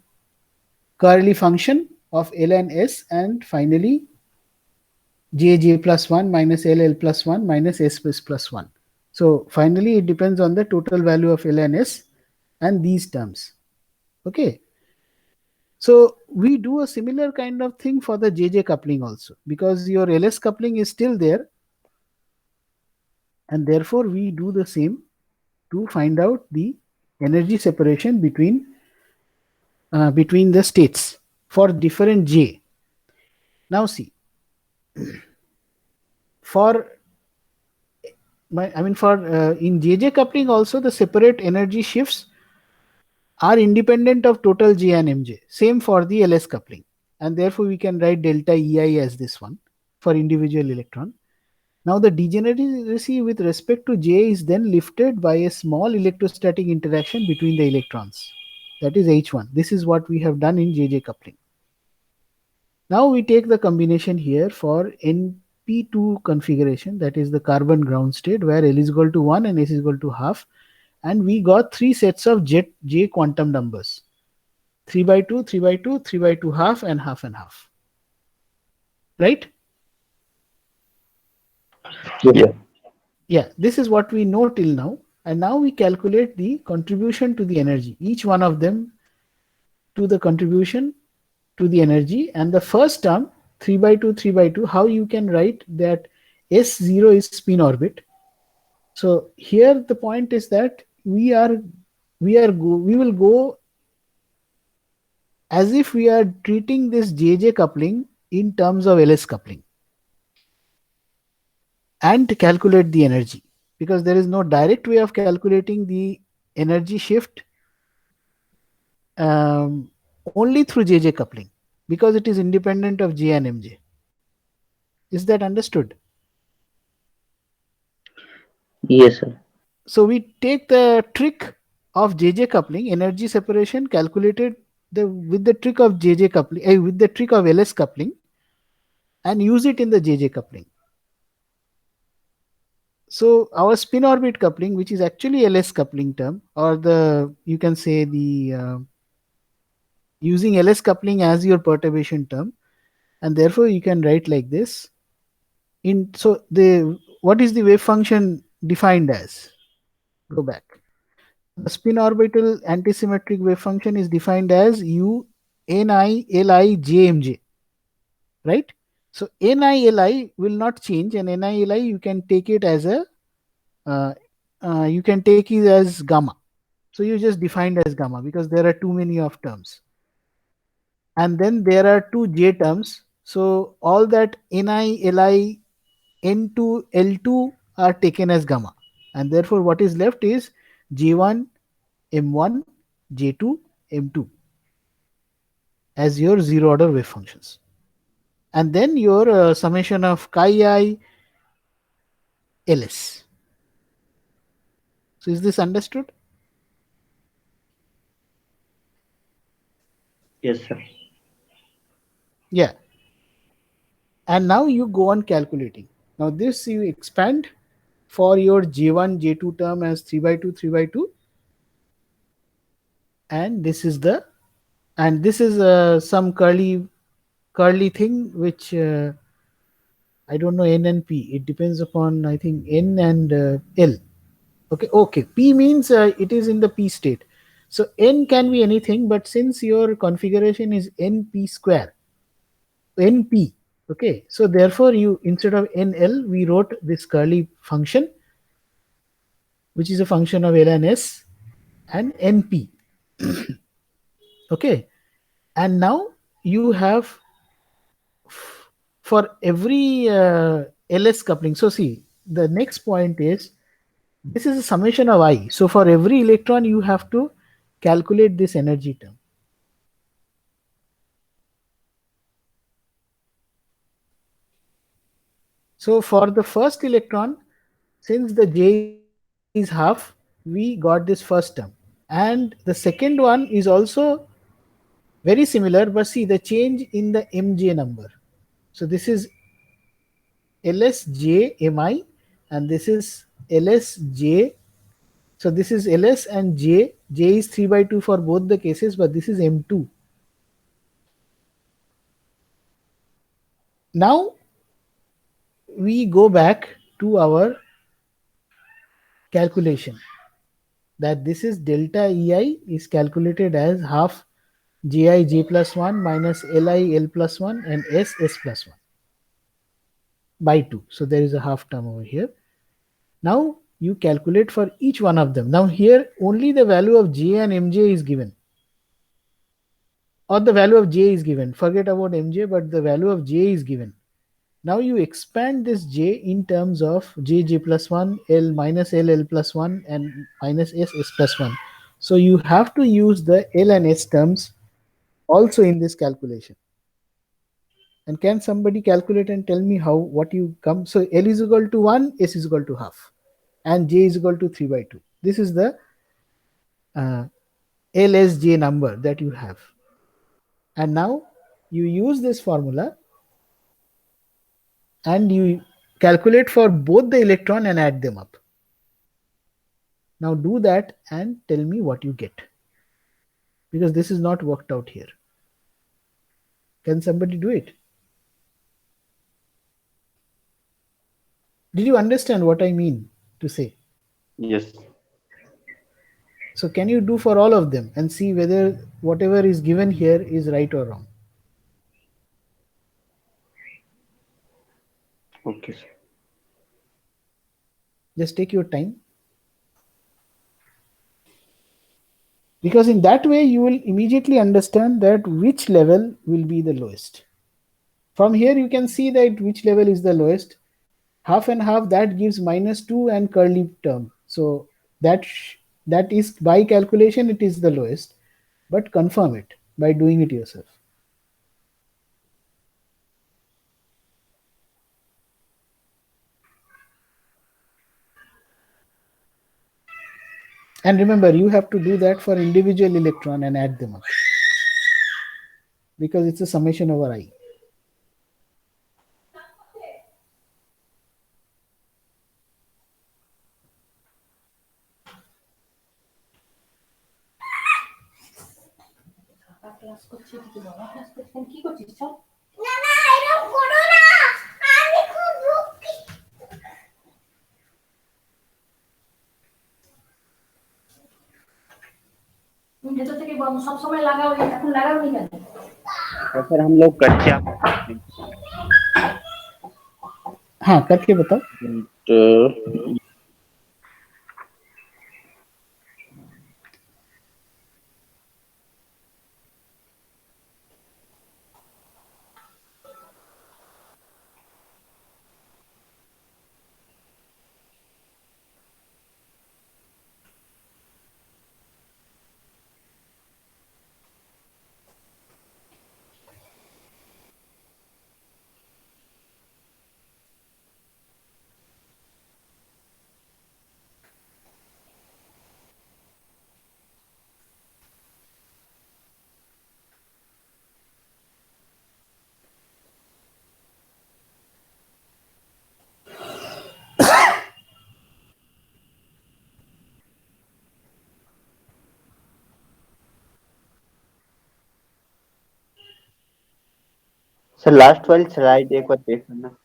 function of L and S, and finally J plus 1 minus LL plus 1 minus S plus 1. So finally it depends on the total value of L and S and these terms. Okay. So we do a similar kind of thing for the JJ coupling also, because your LS coupling is still there, and therefore we do the same to find out the energy separation between the states for different J. Now see, for in JJ coupling also, the separate energy shifts are independent of total J and Mj. Same for the LS coupling, and therefore we can write delta EI as this one for individual electron. Now the degeneracy with respect to J is then lifted by a small electrostatic interaction between the electrons, that is H1. This is what we have done in JJ coupling. Now we take the combination here for NP2 configuration, that is the carbon ground state, where L is equal to 1 and S is equal to half, and we got three sets of J quantum numbers: 3 by 2, 3 by 2, 3 by 2 half, and half and half. Right? Yeah. Yeah, this is what we know till now. And now we calculate the contribution to the energy, each one of them to the contribution to the energy. And the first term, 3 by 2, 3 by 2, how you can write that S0 is spin orbit. So here the point is that we will go as if we are treating this JJ coupling in terms of LS coupling and calculate the energy, because there is no direct way of calculating the energy shift only through JJ coupling, because it is independent of J and Mj. Is that understood? Yes, sir. So we take the trick of JJ coupling, energy separation calculated with the trick of JJ coupling, with the trick of LS coupling, and use it in the JJ coupling. So our spin orbit coupling, which is actually LS coupling term, or you can say the using LS coupling as your perturbation term, and therefore you can write like this. What is the wave function defined as? Go back. The spin orbital antisymmetric wave function is defined as U Ni Li Jmj, right? So Ni Li will not change, and Ni Li you can take it as you can take it as gamma. So you just defined as gamma because there are too many of terms. And then there are two J terms. So all that Ni Li N2 L2 are taken as gamma. and therefore what is left is J1 M1 J2 M2 as your zero order wave functions, and then your summation of chi I ls. So is this understood? Yes, sir. Yeah. And now you go on calculating. Now this you expand for your J1 J2 term as 3 by 2 3 by 2, and this is the, and this is some curly thing which I don't know n and p. It depends upon, I think, n and l. Okay. P means it is in the p state. So n can be anything, but since your configuration is np square, np. Okay. So therefore, you instead of nl, we wrote this curly function, which is a function of l and s and np. Okay. And now you have for every ls coupling. So see, the next point is this is a summation of I. So for every electron, you have to calculate this energy term. So for the first electron, since the J is half, we got this first term. And the second one is also very similar, but see the change in the mj number. So this is lsj mi, and this is lsj. So this is ls and j. J is 3 by 2 for both the cases, but this is m2. Now we go back to our calculation, that this is delta ei is calculated as half ji j plus 1 minus li l plus 1 and s s plus 1 by 2. So there is a half term over here. Now you calculate for each one of them. Now here only the value of j and mj is given, or the value of j is given. Forget about mj, but the value of j is given. Now you expand this j in terms of j plus 1, l minus l plus 1, and minus s plus 1. So you have to use the l and s terms also in this calculation. And can somebody calculate and tell me how, what you come? So l is equal to 1, s is equal to half, and j is equal to 3 by 2. This is the uh, lsj number that you have. And now you use this formula and you calculate for both the electron and add them up. Now do that and tell me what you get, because this is not worked out here. Can somebody do it? Did you understand what I mean to say? Yes. So can you do for all of them and see whether whatever is given here is right or wrong? Okay, sir. Just take your time, because in that way you will immediately understand that which level will be the lowest. From here you can see that which level is the lowest. Half and half, that gives -2 and curly term. So that that is by calculation it is the lowest, but confirm it by doing it yourself. And remember, you have to do that for individual electron and add them up, because it's a summation over I. तो sir हम लोग करके आप हाँ, करके बताओ. तो sir last वाली स्लाइड एक बार देख लेना।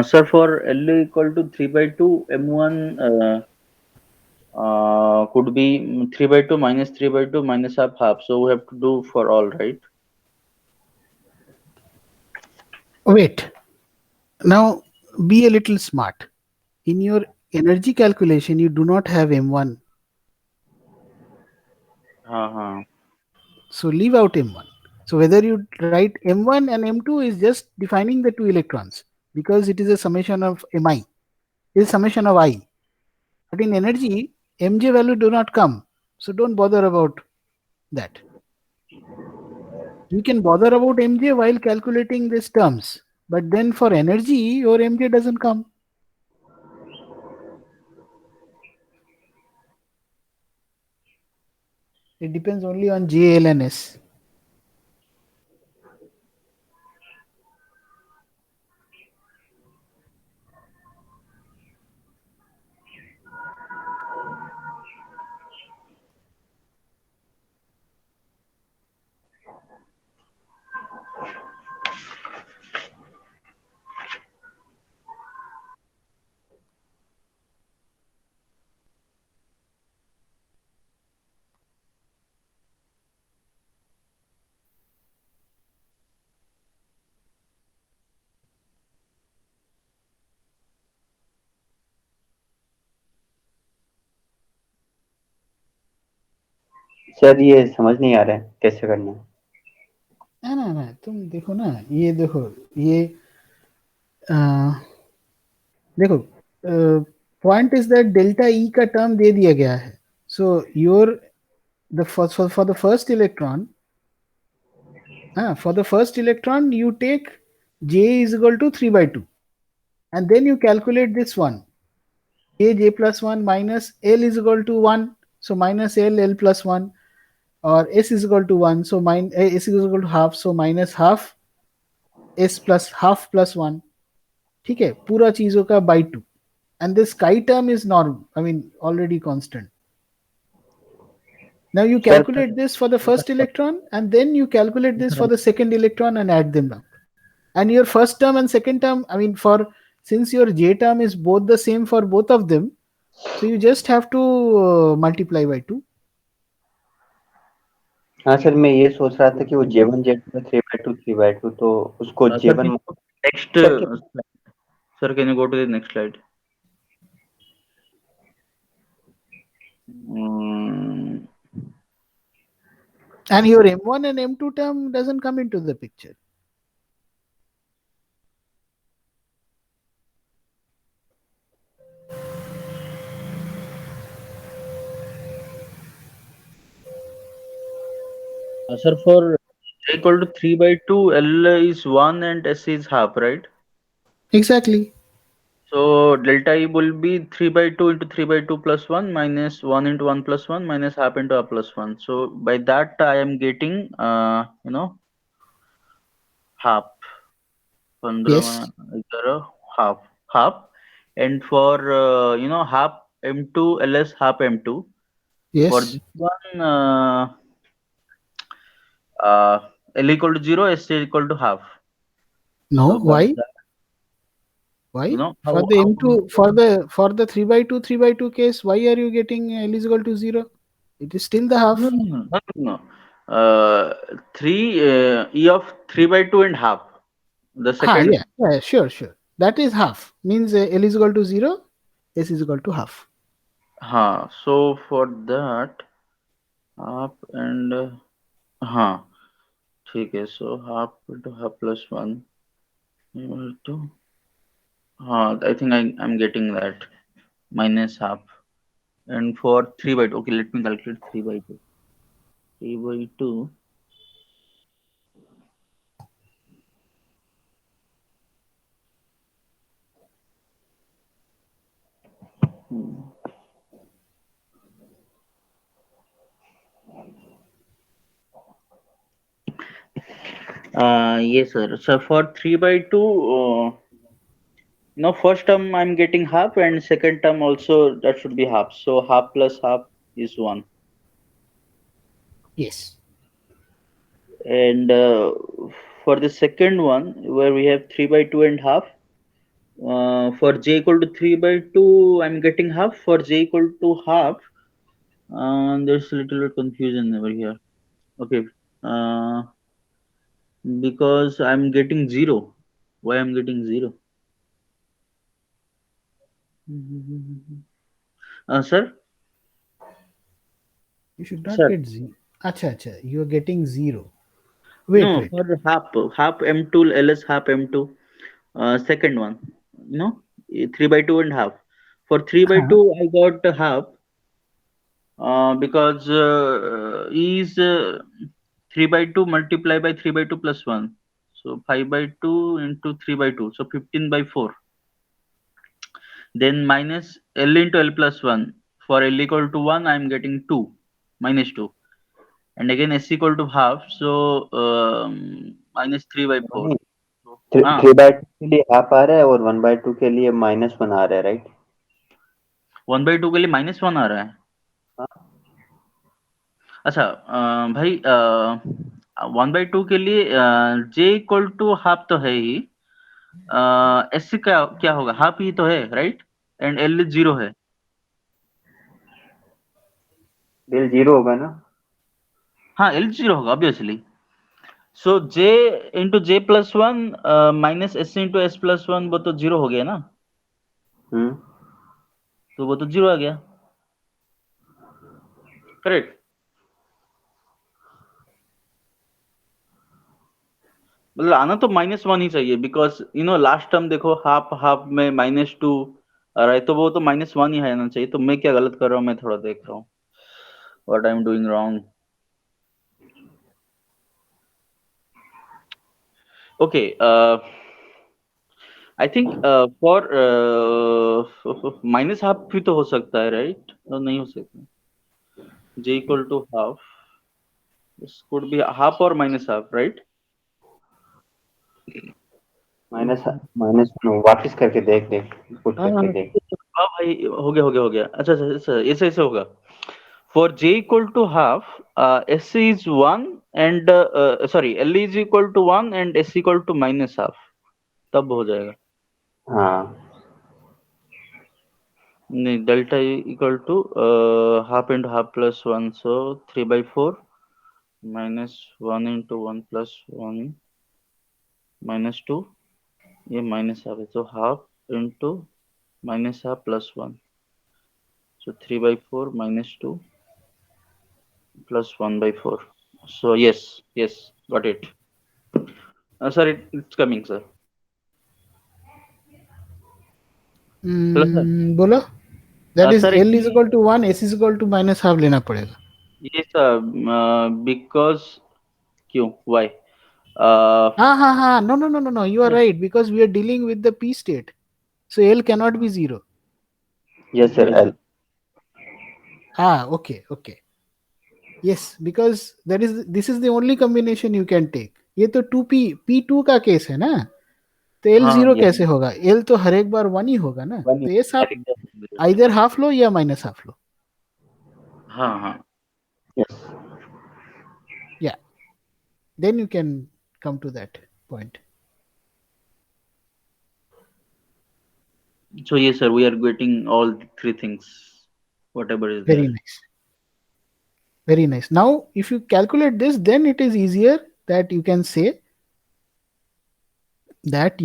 Sir, for L equal to 3 by 2, M1 could be 3 by 2 minus 3 by 2 minus half half. So we have to do for all, right? Wait. Now be a little smart. In your energy calculation, you do not have M1. Uh-huh. So leave out M1. So whether you write M1 and M2 is just defining the two electrons because it is a summation of Mi. It is summation of I. But in energy, Mj value do not come. So don't bother about that. You can bother about Mj while calculating these terms. But then for energy, your Mj doesn't come. It depends only on J, L, and S. Sir ये समझ नहीं आ रहा है कैसे करना है। ना तुम देखो ना, ये देखो, ये अ, देखो, point is that delta E का टर्म दे दिया गया है. So your the for the first electron, for the first electron you take J is equal to 3 by 2 and then you calculate this one, J plus 1 minus L is equal to 1, so minus L plus 1, or S is equal to 1, so S is equal to half, so minus half S plus half plus 1. ठीक है, पूरा चीजों का by 2, and this chi term is norm, I mean already constant. Now you calculate this for the first electron and then you calculate this for the second electron and add them up. And your first term and second term, I mean, since your J term is both the same for both of them, so you just have to multiply by 2. हाँ sir, मैं ये सोच रहा था कि वो J1 J2 3 by 2 तो उसको J1 Next, sir, can you go to the next slide? And your M1 and M2 term doesn't come into the picture. Sir, for J equal to 3 by 2, L is 1 and S is half, right? Exactly. So delta E will be 3 by 2 into 3 by 2 plus 1 minus 1 into 1 plus 1 minus half into half plus 1. So by that I am getting, half. Yes. 15 half. And for, half M2 LS half M2. For Yes. this one, L equal to 0, S equal to half. No. So by Why? that, Why? For how the M2, for the 3 by 2 case, why are you getting L is equal to 0? It is still the no, half. no, no, no, no. 3 E of 3 by 2 and half. The second. Yeah, yeah, sure, sure. That is half. Means L is equal to 0, S is equal to half. So for that, half and ठीक है. So half into half plus 1 equal to, I think I'm getting that, minus half. And for 3 by 2, okay, let me calculate 3 by 2. 3 by 2. Yes, sir. So for 3 by 2, first term I'm getting half, and second term also that should be half. So half plus half is 1. Yes. And for the second one, where we have 3 by 2 and half, for j equal to 3 by 2, I'm getting half. For j equal to half, there's a little bit confusion over here. Okay, because I'm getting 0. Why I'm getting 0? Sir? You should not Sir? get 0. Acha. You are getting 0. Wait, No, wait. for half M2 LS half M2. Second one, 3 by 2 and half. For 3 by Huh. 2, I got half, because E is 3 by 2 multiply by 3 by 2 plus 1. So 5 by 2 into 3 by 2. So 15 by 4. Then minus L into L plus 1. For L equal to 1, I am getting 2, minus 2. And again S equal to half. So minus 3 by 4. नहीं, So, 3/2 के लिए half आ रहा है और 1/2 के लिए -1 आ रहा है, राइट? 1/2 के लिए -1 आ रहा है. हाँ. अच्छा, भाई 1/2 के लिए j इक्वल टू हाफ तो है ही. एस से क्या क्या होगा? हाफ ही तो है, राइट? एंड एल 0 है. बिल 0 होगा ना? हाँ, एल 0 होगा ऑब्वियसली. सो j into j plus 1 minus S into S plus 1, वो तो 0 हो गया ना. तो वो तो 0 आ गया, करेक्ट? मतलब आना तो -1 ही चाहिए, बिकॉज लास्ट टर्म देखो, हाफ हाफ में -2 आ रहा है, तो वो तो -1 ही आना चाहिए. तो मैं क्या गलत कर रहा हूँ, मैं थोड़ा देख रहा हूँ what I am doing wrong. Okay, I think for minus half भी तो हो सकता है, राइट? नहीं हो सकता. j equal to half, this could be half और माइनस हाफ, राइट? माइनस वापस करके देख पुट करके देख. हाँ भाई, हो गया. अच्छा, ऐसे ऐसे होगा. For j equal to half, s is 1 and sorry, l is equal to 1 and s equal to minus half. तब हो जाएगा. हाँ. नहीं, delta equal to half into half plus 1. So 3 by 4 minus 1 into 1 plus 1 minus 2. ये minus half है. So half into minus half plus 1. So 3 by 4 minus 2 plus 1 by 4. So yes, got it. Sir, it's coming, sir. Hello, sir. बोलो. That is Sir, L is actually, equal to 1, S is equal to minus half लेना पड़ेगा. yes, because क्यों? Why? No. You are right, because we are dealing with the P state. So L cannot be 0. Yes, sir. Yes. Okay. Yes, because this is the only combination you can take. ये तो 2p p2 का case है ना, तो L हाँ 0 yes. कैसे होगा? L तो हर एक बार 1 ही होगा ना, One तो is yes आप correct. either half लो या minus half लो. हाँ हाँ. Yes. Yeah, then you can come to that point. So yes, sir, we are getting all the three things, whatever is Very there. nice. Very nice. Now, if you calculate this, then it is easier that you can say that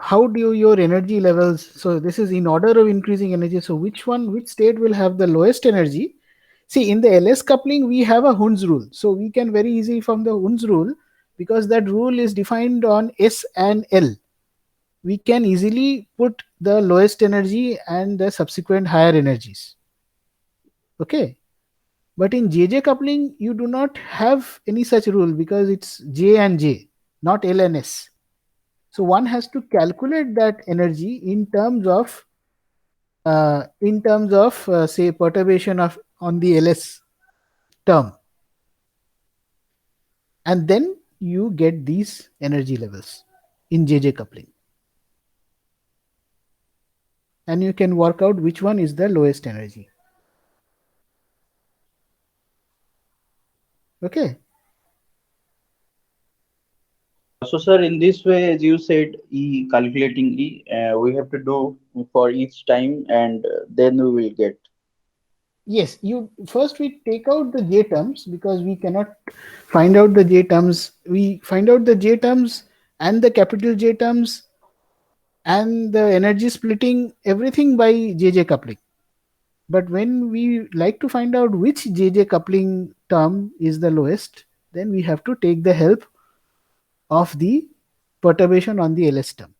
how do your energy levels. So this is in order of increasing energy. So which state will have the lowest energy? See, in the LS coupling, we have a Hund's rule. So we can very easily from the Hund's rule, because that rule is defined on S and L. We can easily put the lowest energy and the subsequent higher energies. Okay. But in JJ coupling, you do not have any such rule because it's J and J, not L and S. So one has to calculate that energy in terms of say perturbation of on the LS term, and then you get these energy levels in JJ coupling, and you can work out which one is the lowest energy. Okay. So, sir, in this way, as you said, calculating E, we have to do for each time, and then we will get. Yes, you first we take out the J terms because we cannot find out the J terms. We find out the J terms and the capital J terms and the energy splitting, everything by JJ coupling. But when we like to find out which JJ coupling term is the lowest, then we have to take the help of the perturbation on the LS term.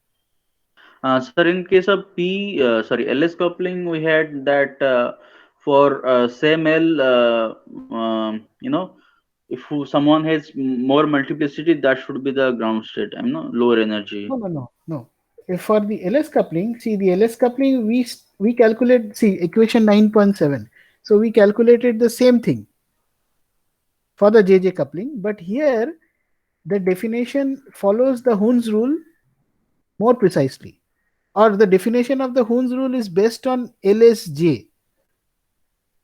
Sir, in case of LS coupling, we had that for same L, if someone has more multiplicity, that should be the ground state. Lower energy. No. For the LS coupling, see the LS coupling, we calculate, see equation 9.7. So we calculated the same thing for the JJ coupling, but here the definition follows the Hund's rule more precisely, or the definition of the Hund's rule is based on LSJ.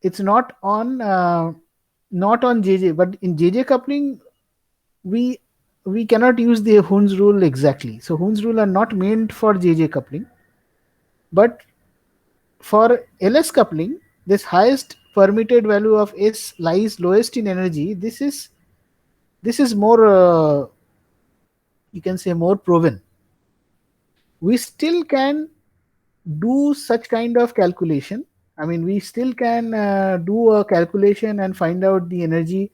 It's not on JJ, but in JJ coupling we cannot use the Hund's rule exactly. So Hund's rule are not meant for JJ coupling, but for LS coupling, this highest permitted value of S lies lowest in energy. This is more you can say more proven. We still can do such kind of calculation. I mean, we still can do a calculation and find out the energy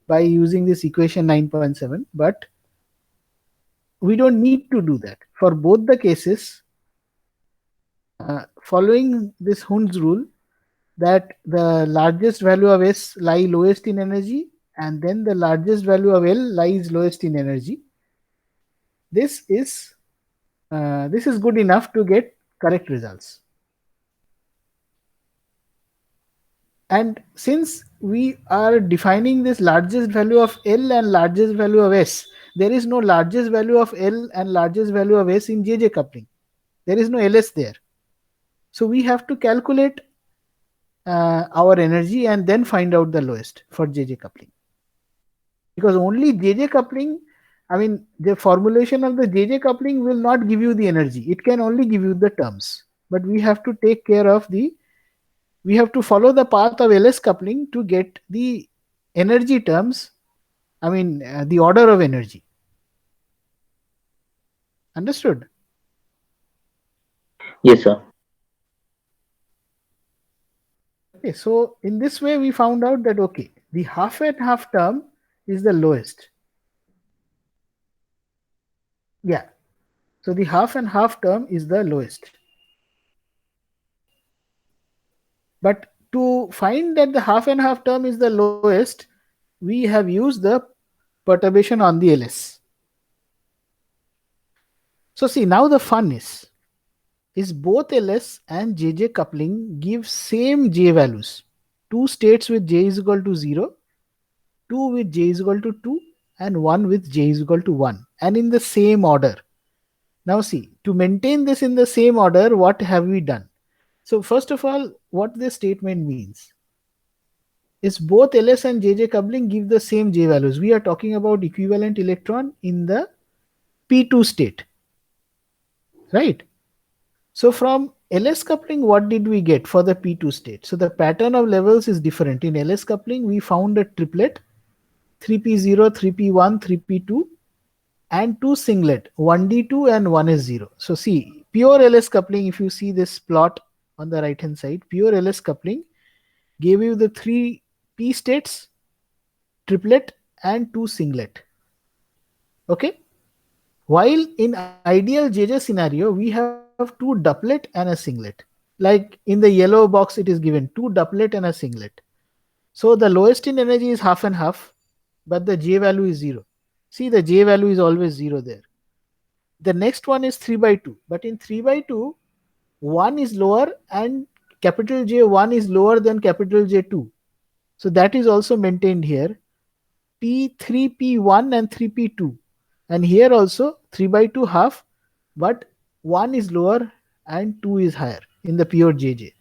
by using this equation 9.7, but we don't need to do that. For both the cases, following this Hund's rule, that the largest value of S lie lowest in energy, and then the largest value of L lies lowest in energy. This is good enough to get correct results. And since we are defining this largest value of L and largest value of S, there is no largest value of L and largest value of S in JJ coupling. There is no LS there. So we have to calculate our energy and then find out the lowest for JJ coupling. Because only JJ coupling, I mean, the formulation of the JJ coupling will not give you the energy. It can only give you the terms. But we have to take care of we have to follow the path of LS coupling to get the energy terms, I mean, the order of energy. Understood? Yes, sir. Okay, so in this way, we found out that, okay, the half and half term is the lowest. Yeah. So the half and half term is the lowest. But to find that the half and half term is the lowest, we have used the perturbation on the LS. So see, now the fun is, is both LS and JJ coupling give same J values. Two states with J is equal to 0, two with J is equal to 2, and one with J is equal to 1, and in the same order. Now see, to maintain this in the same order, what have we done? So first of all, what this statement means is both LS and JJ coupling give the same J values. We are talking about equivalent electron in the P2 state, right? So from LS coupling, what did we get for the P2 state? So the pattern of levels is different. In LS coupling, we found a triplet, 3p0, 3p1, 3p2, and two singlet, 1d2 and 1s0. So see, pure LS coupling, if you see this plot on the right hand side, pure LS coupling gave you the three p states, triplet, and two singlet. Okay. While in ideal JJ scenario, we have two doublet and a singlet. Like in the yellow box, it is given two doublet and a singlet. So the lowest in energy is half and half, but the J value is 0. See, the J value is always 0 there. The next one is 3 by 2, but in 3 by 2, 1 is lower and capital J1 is lower than capital J2. So that is also maintained here. P3, P1 and 3p2. And here also 3 by 2 half, but 1 is lower and 2 is higher in the pure JJ.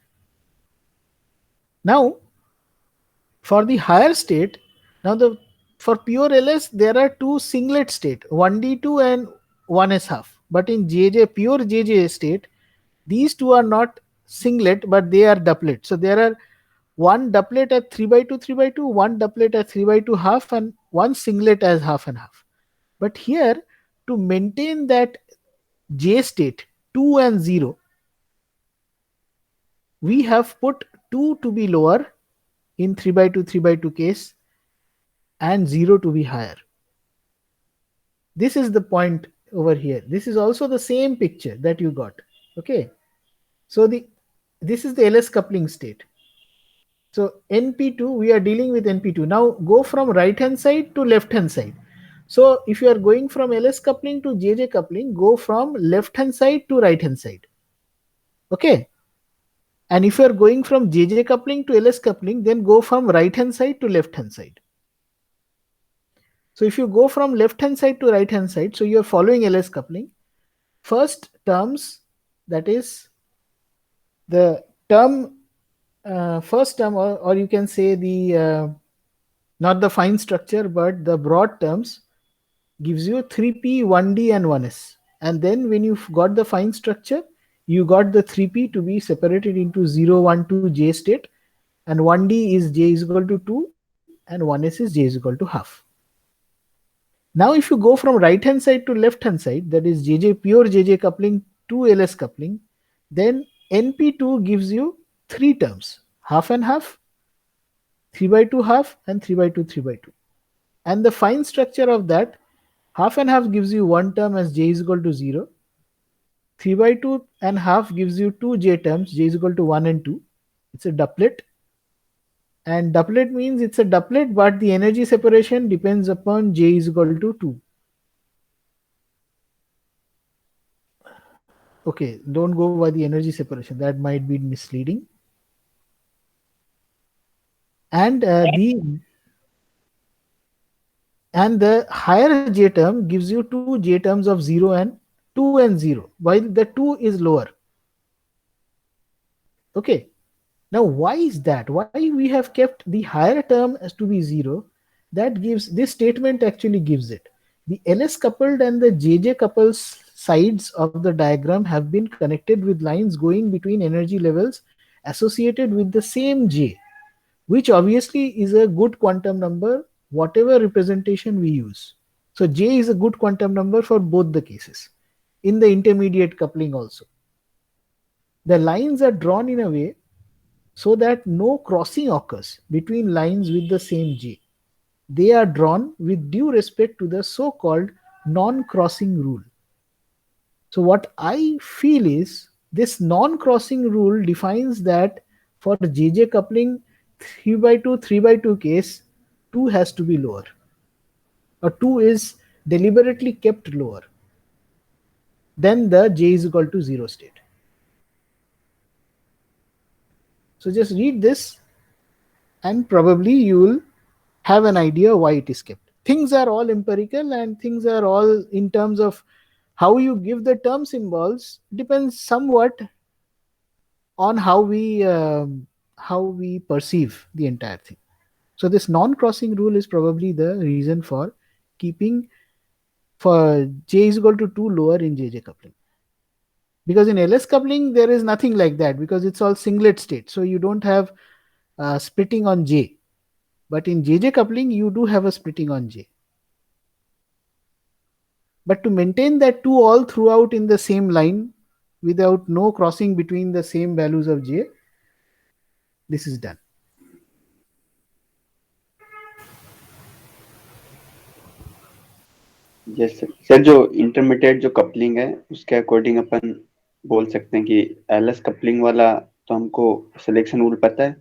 Now, for the higher state, for pure LS, there are two singlet state, 1d2 and 1s half. But in JJ, pure JJ state, these two are not singlet, but they are doublet. So there are one doublet at 3 by 2, 3 by 2, one doublet at 3 by 2 half, and one singlet as half and half. But here, to maintain that J state, 2 and 0, we have put 2 to be lower in 3 by 2, 3 by 2 case, and 0 to be higher. This is the point over here. This is also the same picture that you got. Okay. So this is the LS coupling state. So NP2, we are dealing with NP2. Now go from right hand side to left hand side. So if you are going from LS coupling to JJ coupling, go from left hand side to right hand side. Okay. And if you are going from JJ coupling to LS coupling, then go from right hand side to left hand side. So if you go from left hand side to right hand side, so you are following LS coupling. First terms, that is the term, first term, or you can say the not the fine structure, but the broad terms gives you 3p, 1d and 1s. And then when you've got the fine structure, you got the 3p to be separated into 0, 1, 2 j state, and 1d is j is equal to 2 and 1s is j is equal to half. Now if you go from right hand side to left hand side, that is pure JJ coupling to LS coupling, then NP2 gives you three terms, half and half, 3 by 2 half, and 3 by 2, 3 by 2. And the fine structure of that, half and half gives you one term as j is equal to 0. 3 by 2 and half gives you two j terms, j is equal to 1 and 2. It's a doublet. And doublet means it's a doublet, but the energy separation depends upon j is equal to 2. Okay, don't go by the energy separation. That might be misleading. And the higher j term gives you two j terms of 0 and 2 and 0, while the 2 is lower. Okay. Now, why is that? Why we have kept the higher term as to be 0? That gives, this statement actually gives it. The LS coupled and the JJ coupled sides of the diagram have been connected with lines going between energy levels associated with the same J, which obviously is a good quantum number, whatever representation we use. So J is a good quantum number for both the cases. In the intermediate coupling also, the lines are drawn in a way so that no crossing occurs between lines with the same J. They are drawn with due respect to the so-called non-crossing rule. So what I feel is this non-crossing rule defines that for JJ coupling 3 by 2, 3 by 2 case, 2 has to be lower, or 2 is deliberately kept lower than the J is equal to 0 state. So just read this and probably you will have an idea why it is kept. Things are all empirical and things are all in terms of how you give the term symbols depends somewhat on how we perceive the entire thing. So this non-crossing rule is probably the reason for keeping for J is equal to 2 lower in JJ coupling. Because in LS coupling, there is nothing like that because it's all singlet state. So you don't have splitting on J. But in JJ coupling, you do have a splitting on J. But to maintain that 2 all throughout in the same line without no crossing between the same values of J, this is done. Yes sir, जो intermediate जो coupling है उसके according अपन बोल सकते हैं कि LS coupling वाला तो हमको सिलेक्शन रूल पता है,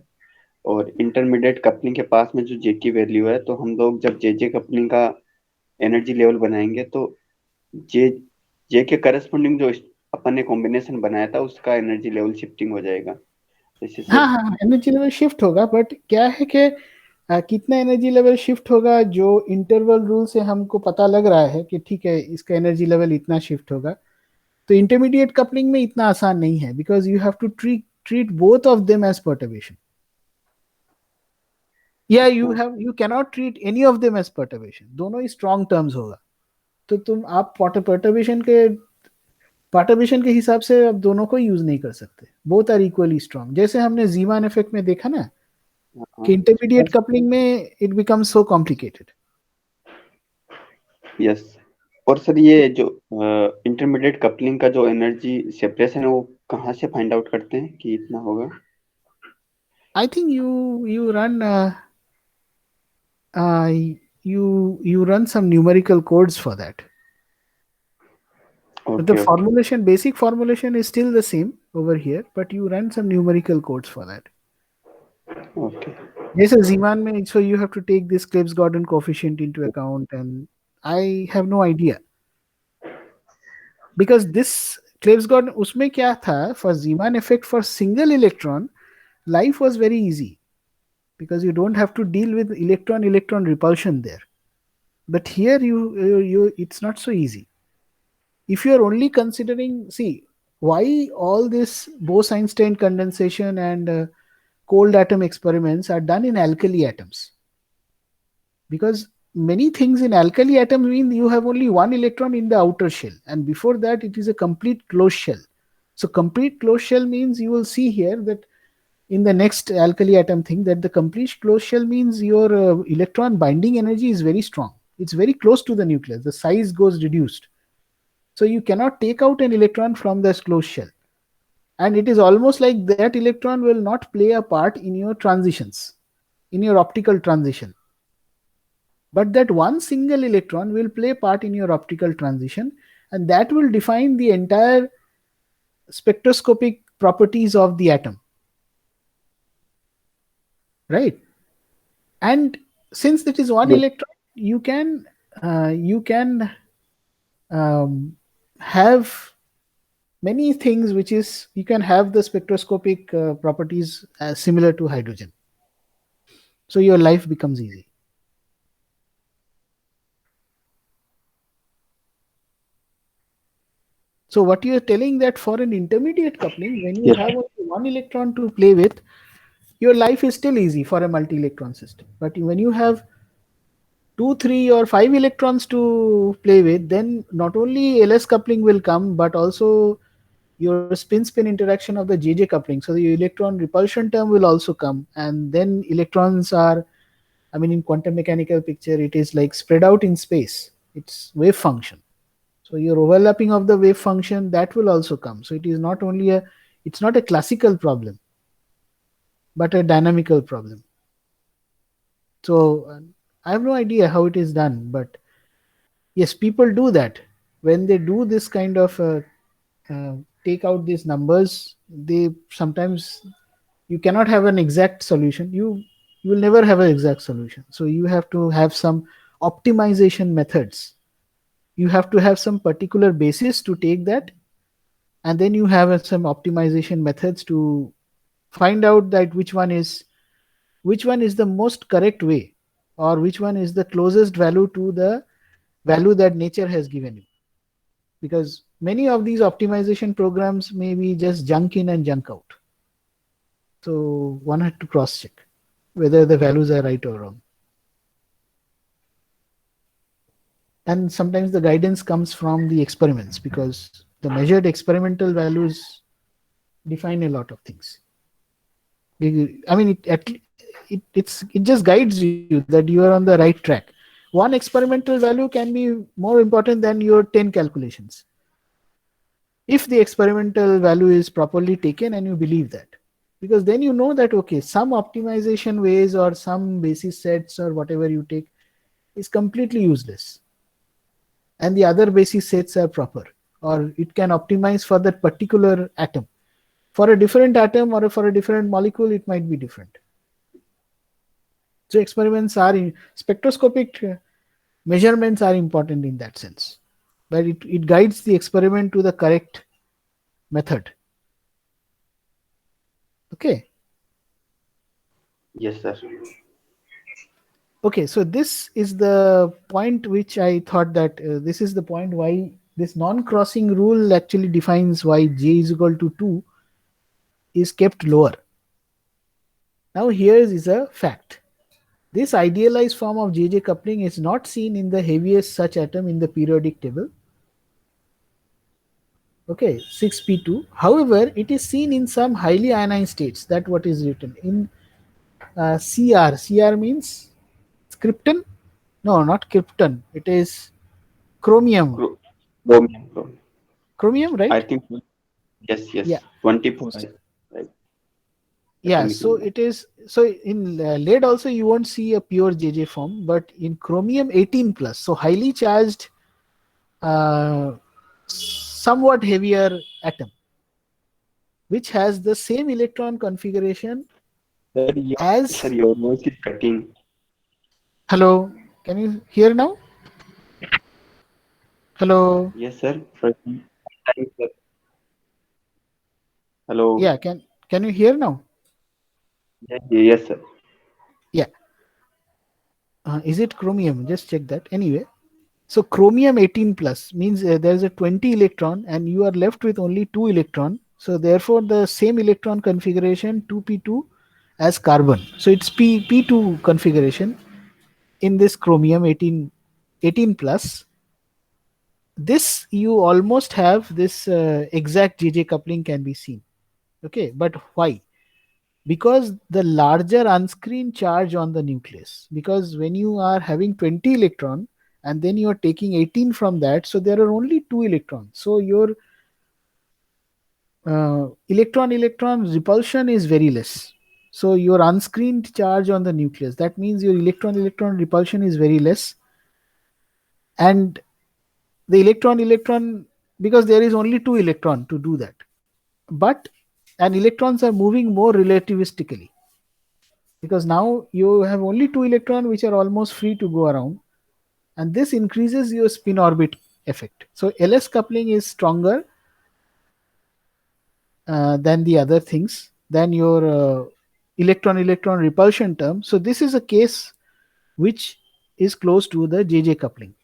और इंटरमीडिएट कपलिंग के पास में जो जे की वैल्यू है तो हम लोग जब जे कपलिंग का एनर्जी लेवल बनाएंगे तो जे के करस्पॉन्डिंग जो अपन ने कॉम्बिनेशन बनाया था उसका एनर्जी लेवल शिफ्टिंग हो जाएगा। हाँ, एनर्जी लेवल शिफ्ट होगा, बट क्या है कि कितना एनर्जी लेवल शिफ्ट होगा जो इंटरवल रूल से हमको पता लग रहा है कि ठीक है इसका एनर्जी लेवल इतना शिफ्ट होगा, तो इंटरमीडिएट कपलिंग में इतना आसान नहीं है because you have to treat both of them as perturbation, या you cannot treat any of them as perturbation, दोनों ही स्ट्रॉन्ग टर्म्स होगा। तो तुम आप परटर्बेशन के हिसाब से आप दोनों को यूज नहीं कर सकते, बोथ आर इक्वली स्ट्रॉन्ग। जैसे हमने जीमान इफेक्ट में देखा ना कि इंटरमीडिएट कपलिंग में it becomes so complicated. Yes, और सर ये जो इंटरमीडिएट कपलिंग का जो एनर्जी सेपरेशन है वो कहाँ से फाइंड आउट करते हैं कि इतना होगा? I think you run some numerical codes for that. But the formulation, basic formulation is still the same over here, but you run some numerical codes for that. Okay. Yes, Zeeman mein, so you have to take this Krebs-Gordon coefficient into account, and I have no idea. Because this Krebs-Gordon, उसमें क्या था, for Zeeman effect for single electron, life was very easy because you don't have to deal with electron repulsion there. But here it's not so easy. If you are only considering, see, why all this Bose-Einstein condensation and cold atom experiments are done in alkali atoms. Because many things in alkali atoms mean you have only one electron in the outer shell, and before that it is a complete closed shell. So complete closed shell means you will see here that in the next alkali atom thing that the complete closed shell means your electron binding energy is very strong. It's very close to the nucleus. The size goes reduced. So you cannot take out an electron from this closed shell. And it is almost like that electron will not play a part in your transitions, in your optical transition. But that one single electron will play part in your optical transition, and that will define the entire spectroscopic properties of the atom. Right? And since it is one electron, you can have many things which is you can have the spectroscopic properties similar to hydrogen. So your life becomes easy. So what you are telling that for an intermediate coupling, when you have only one electron to play with, your life is still easy for a multi-electron system. But when you have 2, 3 or 5 electrons to play with, then not only LS coupling will come, but also your spin-spin interaction of the JJ coupling. So the electron repulsion term will also come, and then electrons are, I mean, in quantum mechanical picture, it is like spread out in space. It's wave function. So your overlapping of the wave function, that will also come. So it is not only it's not a classical problem, but a dynamical problem. So I have no idea how it is done, but yes, people do that. When they do this kind of take out these numbers, they sometimes you cannot have an exact solution. You will never have an exact solution. So you have to have some optimization methods. You have to have some particular basis to take that, and then you have some optimization methods to find out that which one is the most correct way, or which one is the closest value to the value that nature has given you. Because many of these optimization programs may be just junk in and junk out. So one had to cross check whether the values are right or wrong. And sometimes the guidance comes from the experiments, because the measured experimental values define a lot of things. I mean, it just guides you that you are on the right track. One experimental value can be more important than your 10 calculations, if the experimental value is properly taken and you believe that. Because then you know that, okay, some optimization ways or some basis sets or whatever you take is completely useless, and the other basis sets are proper, or it can optimize for that particular atom. For a different atom or for a different molecule, it might be different. So experiments are spectroscopic measurements are important in that sense, but it guides the experiment to the correct method. Okay. Yes, sir. Okay, so this is the point which I thought that this is the point why this non-crossing rule actually defines why j is equal to 2 is kept lower. Now here is a fact. This idealized form of JJ coupling is not seen in the heaviest such atom in the periodic table. Okay, 6p2. However, it is seen in some highly ionized states. That's what is written in Cr. Cr means krypton? No, not krypton. It is chromium. Chromium. Chromium, right? I think yes. Yeah. 24. Right. Yeah, so it is. So in lead also you won't see a pure JJ form, but in chromium 18 plus, so highly charged, somewhat heavier atom, which has the same electron configuration as. Sir, your voice is cutting. Hello, can you hear now? Hello. Yes, sir. Hello. Yeah, can you hear now? Yes, sir. Yeah. Is it chromium? Just check that. Anyway, so chromium 18 plus means there is a 20 electron and you are left with only 2 electron. So therefore the same electron configuration 2p2 as carbon. So it's p2 configuration in this chromium 18 plus. This you almost have this exact JJ coupling can be seen. Okay, but why? Because the larger unscreened charge on the nucleus, because when you are having 20 electron and then you are taking 18 from that, so there are only 2 electrons, so your electron repulsion is very less. So your unscreened charge on the nucleus, that means your electron repulsion is very less, and the electron, because there is only 2 electron to do that, but and electrons are moving more relativistically, because now you have only 2 electrons which are almost free to go around, and this increases your spin orbit effect. So LS coupling is stronger than the other things, than your electron repulsion term. So this is a case which is close to the JJ coupling.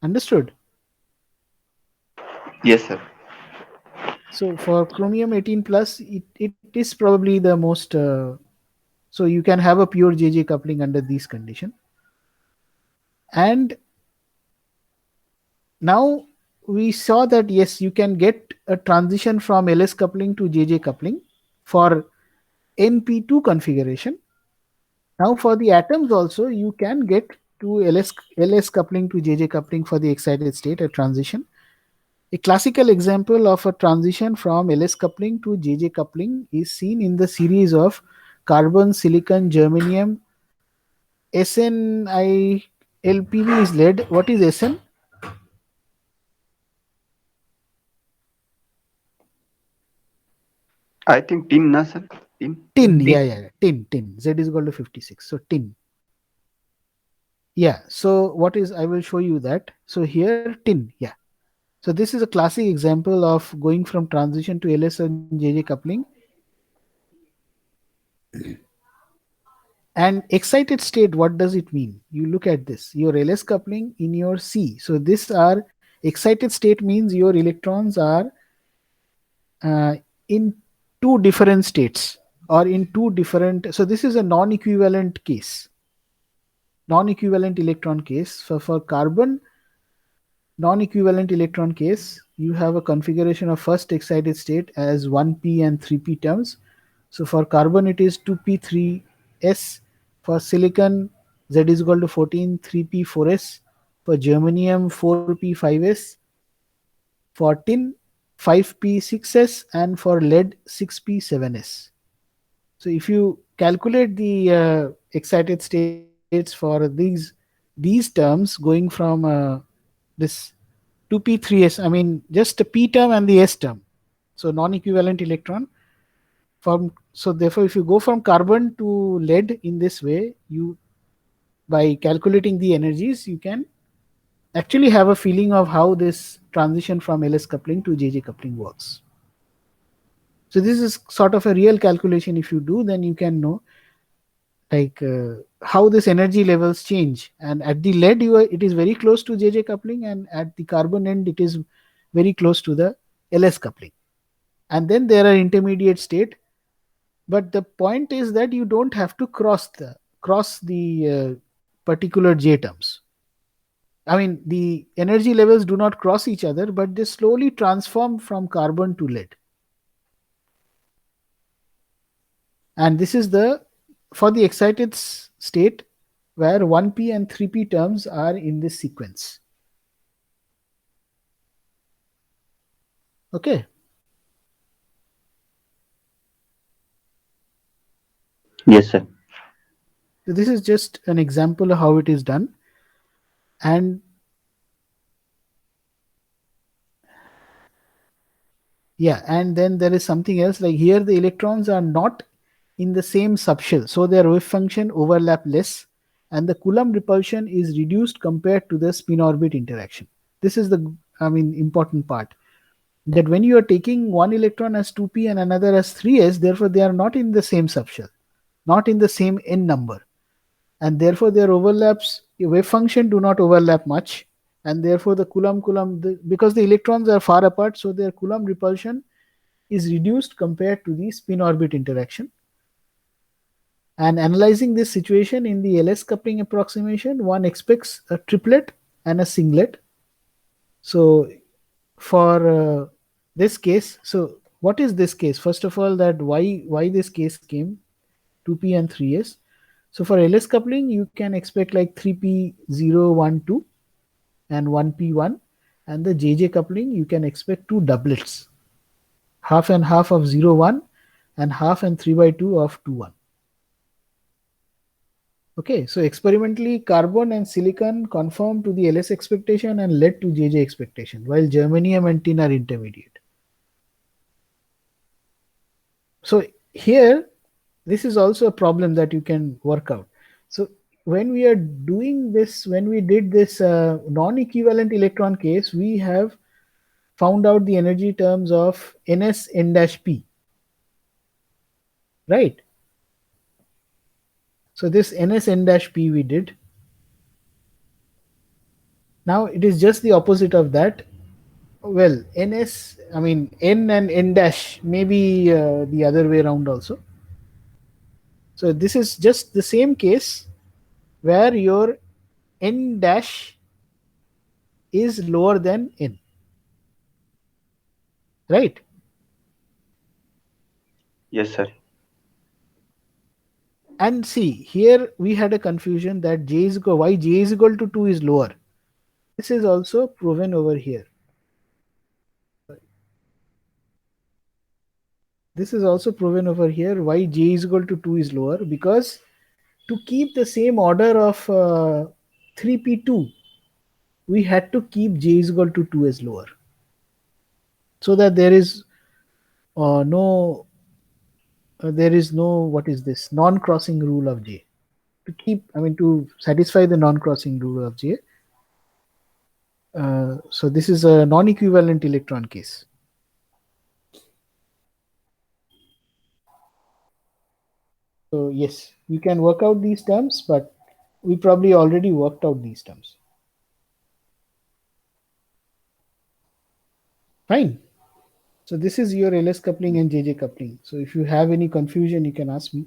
Understood? Yes, sir. So for chromium 18 plus, it is probably the most so you can have a pure JJ coupling under these conditions. And now we saw that yes, you can get a transition from LS coupling to JJ coupling for NP2 configuration. Now for the atoms also, you can get to LS coupling to JJ coupling for the excited state, a transition. A classical example of a transition from LS coupling to JJ coupling is seen in the series of carbon, silicon, germanium. SnI LPV is lead. What is Sn? I think tin, na, sir? Tin. Yeah. Tin. Z is equal to 56. So tin. Yeah. So what is? I will show you that. So here tin. Yeah. So this is a classic example of going from transition to LS and JJ coupling. And excited state, what does it mean? You look at this, your LS coupling in your C. So this are excited state means your electrons are in two different states or in two different. So this is a non-equivalent case, non-equivalent electron case. So for carbon non-equivalent electron case, you have a configuration of first excited state as 1p and 3p terms. So for carbon it is 2p 3s. For silicon z is equal to 14 3p 4s. For germanium 4p 5s. For tin 5p 6s, and for lead 6p 7s. So if you calculate the excited states for these terms going from this 2p 3s, I mean just the p term and the s term, so non-equivalent electron from. So therefore if you go from carbon to lead in this way, you, by calculating the energies, you can actually have a feeling of how this transition from LS coupling to JJ coupling works. So this is sort of a real calculation. If you do, then you can know like how this energy levels change. And at the lead it is very close to JJ coupling, and at the carbon end it is very close to the LS coupling. And then there are intermediate state, but the point is that you don't have to cross the particular J terms. I mean, the energy levels do not cross each other, but they slowly transform from carbon to lead. And this is the for the excited state where 1p and 3p terms are in this sequence. Okay. Yes, sir. So this is just an example of how it is done. And yeah, and then there is something else, like here the electrons are not in the same subshell, so their wave function overlap less, and the Coulomb repulsion is reduced compared to the spin orbit interaction. This is the, I mean, important part, that when you are taking one electron as 2p and another as 3s, therefore they are not in the same subshell, not in the same n number, and therefore their overlaps, wave function do not overlap much, and therefore the Coulomb because the electrons are far apart, so their Coulomb repulsion is reduced compared to the spin orbit interaction. And analyzing this situation in the LS coupling approximation, one expects a triplet and a singlet. So for this case, so what is this case? First of all, that why this case came 2p and 3s. So for LS coupling, you can expect like 3p0 1 2 and 1p1, and the JJ coupling you can expect two doublets, half and half of 0 1 and half and 3/2 of 2 1. Okay, so experimentally carbon and silicon conform to the LS expectation and led to JJ expectation, while germanium and tin are intermediate. So here, this is also a problem that you can work out. So when we are doing this, when we did this non-equivalent electron case, we have found out the energy terms of ns n-p, right? So this ns n-p we did. Now it is just the opposite of that. Well, ns, I mean n and n dash, maybe the other way around also. So this is just the same case where your n dash is lower than n, right? Yes, sir. And see, here we had a confusion that j is equal, why j is equal to 2 is lower. This is also proven over here. This is also proven over here why j is equal to 2 is lower, because to keep the same order of 3p2, we had to keep j is equal to 2 as lower, so that there is no what is this non-crossing rule of j. To keep, I mean, to satisfy the non-crossing rule of j, So this is a non-equivalent electron case. So yes, you can work out these terms, but we probably already worked out these terms. Fine. So this is your LS coupling and JJ coupling. So if you have any confusion, you can ask me.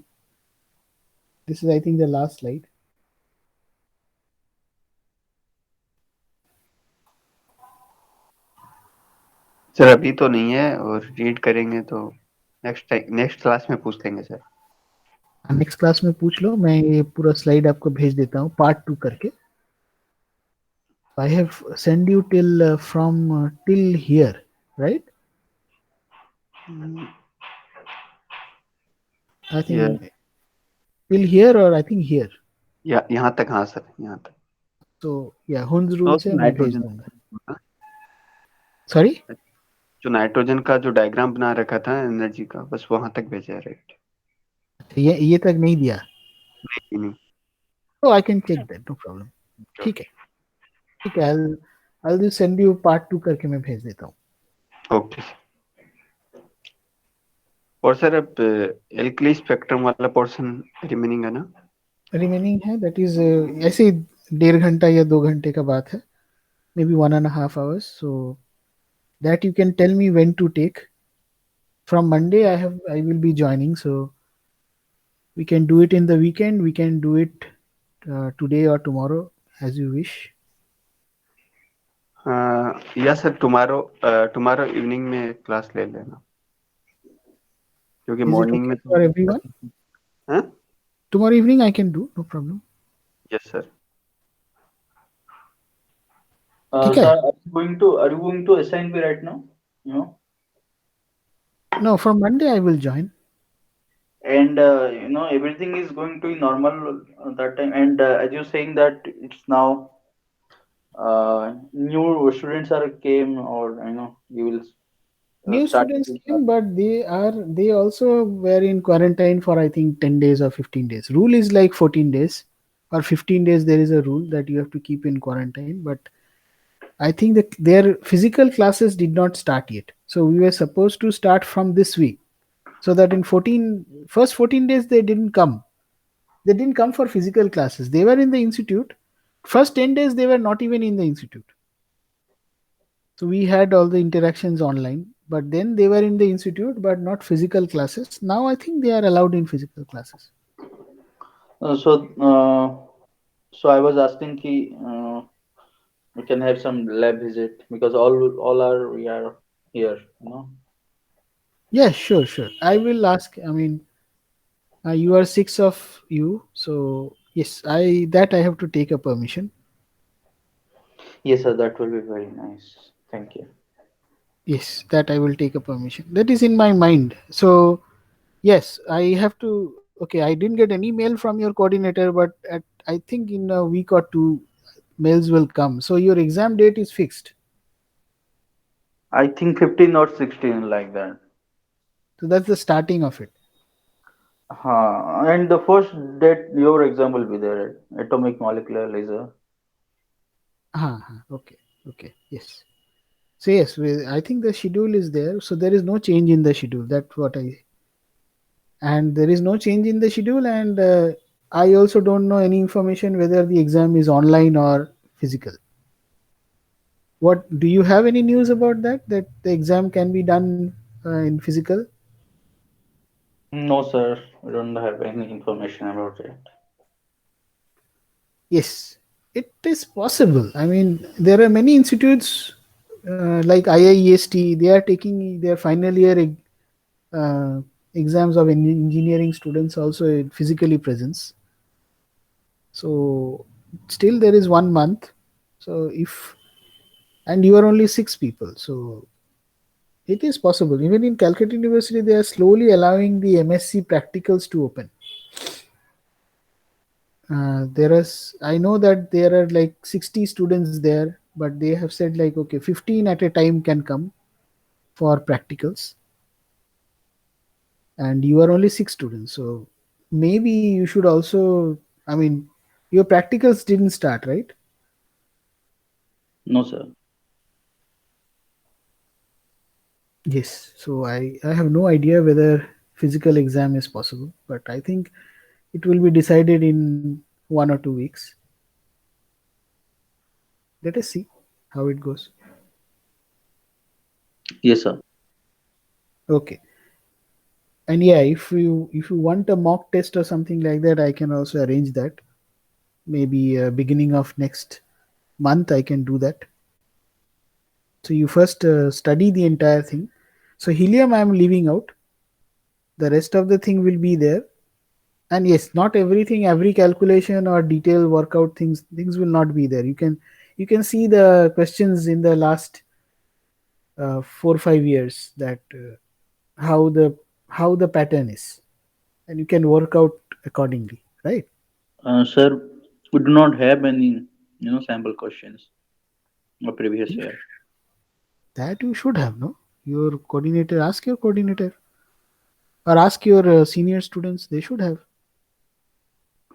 This is, I think, the last slide. Sir अभी तो नहीं है, और read करेंगे तो next class में पूछ लेंगे सर. नेक्स्ट क्लास में पूछ लो, मैं ये पूरा स्लाइड आपको भेज देता हूँ पार्ट 2 करके. I have sent you till from till here, right? I think till here, or I think here. यहाँ तक. हाँ सर, यहाँ तक. So yeah, Hund's rule से मैं भेज दूंगा. Sorry? जो नाइट्रोजन का जो डायग्राम बना रखा था एनर्जी का, बस वहां तक भेजा है. राइट. ये तक नहीं दिया. नहीं. Oh, I can check that, no problem. ठीक है. I'll just send you part 2 करके मैं भेज देता हूँ. ओके. और सर अब एल्कली स्पेक्ट्रम वाला पोर्शन रिमेनिंग है ना? रिमेनिंग है, दैट इज ऐसे 1.5 घंटा या 2 घंटे का बात है, may be 1.5 hours. So that you can tell me when to take. From Monday I will be joining, so we can do it in the weekend, we can do it today or tomorrow as you wish. या sir tomorrow evening में class ले लेना, क्योंकि morning में for everyone. Tomorrow evening I can do, no problem. Yes sir. Sir, are you going to assign me right now? No, from Monday I will join. And everything is going to be normal that time. And as you're saying that it's now new students are came, or you will New start students came, but they also were in quarantine for I think 10 days or 15 days. Rule is like 14 days or 15 days. There is a rule that you have to keep in quarantine, but I think that their physical classes did not start yet. So we were supposed to start from this week, so that in first 14 days they didn't come. They didn't come for physical classes. They were in the institute. First 10 days they were not even in the institute. So we had all the interactions online, but then they were in the institute but not physical classes. Now I think they are allowed in physical classes. So I was asking ki we can have some lab visit, because we are here, Yeah, sure. I will ask. I mean, you are 6 of you, so yes, I have to take a permission. Yes sir, that will be very nice. Thank you. Yes, that I will take a permission. That is in my mind. So yes, I have to. Okay, I didn't get any mail from your coordinator, but I think in a week or two, mails will come. So your exam date is fixed. I think 15 or 16, like that. So that's the starting of it. And the first date your exam will be there, atomic molecular laser. Okay. Yes. So yes, I think the schedule is there. So there is no change in the schedule. That's what and there is no change in the schedule. And I also don't know any information whether the exam is online or physical. What do you have any news about that the exam can be done in physical? No sir, we don't have any information about it. Yes, it is possible. I mean, there are many institutes like IIEST. They are taking their final year exams of engineering students also in physically presence. So still there is 1 month. So and you are only 6 people, so it is possible. Even in Calcutta University, they are slowly allowing the MSc practicals to open. I know that there are like 60 students there, but they have said like, okay, 15 at a time can come for practicals, and you are only 6 students. So maybe you should also, I mean, your practicals didn't start, right? No, sir. Yes. So I have no idea whether physical exam is possible, but I think it will be decided in 1 or 2 weeks. Let us see how it goes. Yes, sir. Okay. And yeah, if you want a mock test or something like that, I can also arrange that. Maybe beginning of next month, I can do that. So you first study the entire thing. So helium, I'm leaving out. The rest of the thing will be there. And yes, not everything, every calculation or detail workout things will not be there. You can see the questions in the last 4 or 5 years, that how the how the pattern is, and you can work out accordingly, right? Sir, we do not have any, sample questions of previous year. That you should have, no? Your coordinator, ask your coordinator, or ask your senior students, they should have.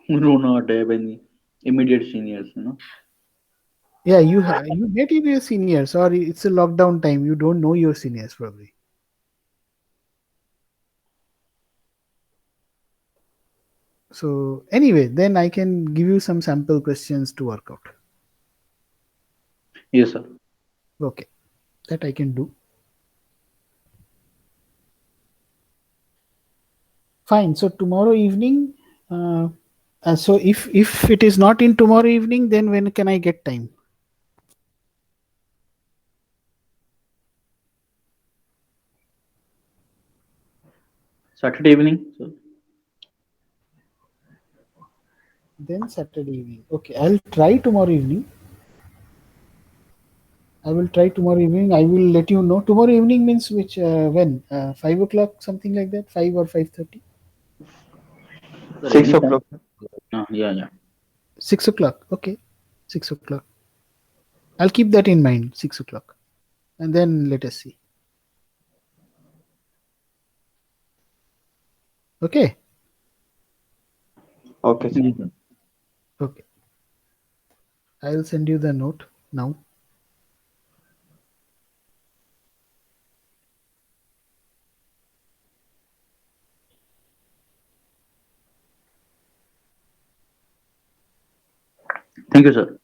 We do not have any immediate seniors. Yeah, you get in your seniors, or it's a lockdown time, you don't know your seniors probably. So anyway, then I can give you some sample questions to work out. Yes, sir. Okay, that I can do. Fine. So tomorrow evening. Uh, so if it is not in tomorrow evening, then when can I get time? Saturday evening, sir. Then Saturday evening. Okay, I'll try tomorrow evening. I will try tomorrow evening. I will let you know. Tomorrow evening means which when 5 o'clock, something like that, 5 or 5:30. Sir, 6 o'clock. anytime. Yeah, yeah. 6 o'clock. Okay, 6 o'clock. I'll keep that in mind. 6 o'clock, and then let us see. Okay. Okay, sir. Yes, sir. Okay. I'll send you the note now. Thank you, sir.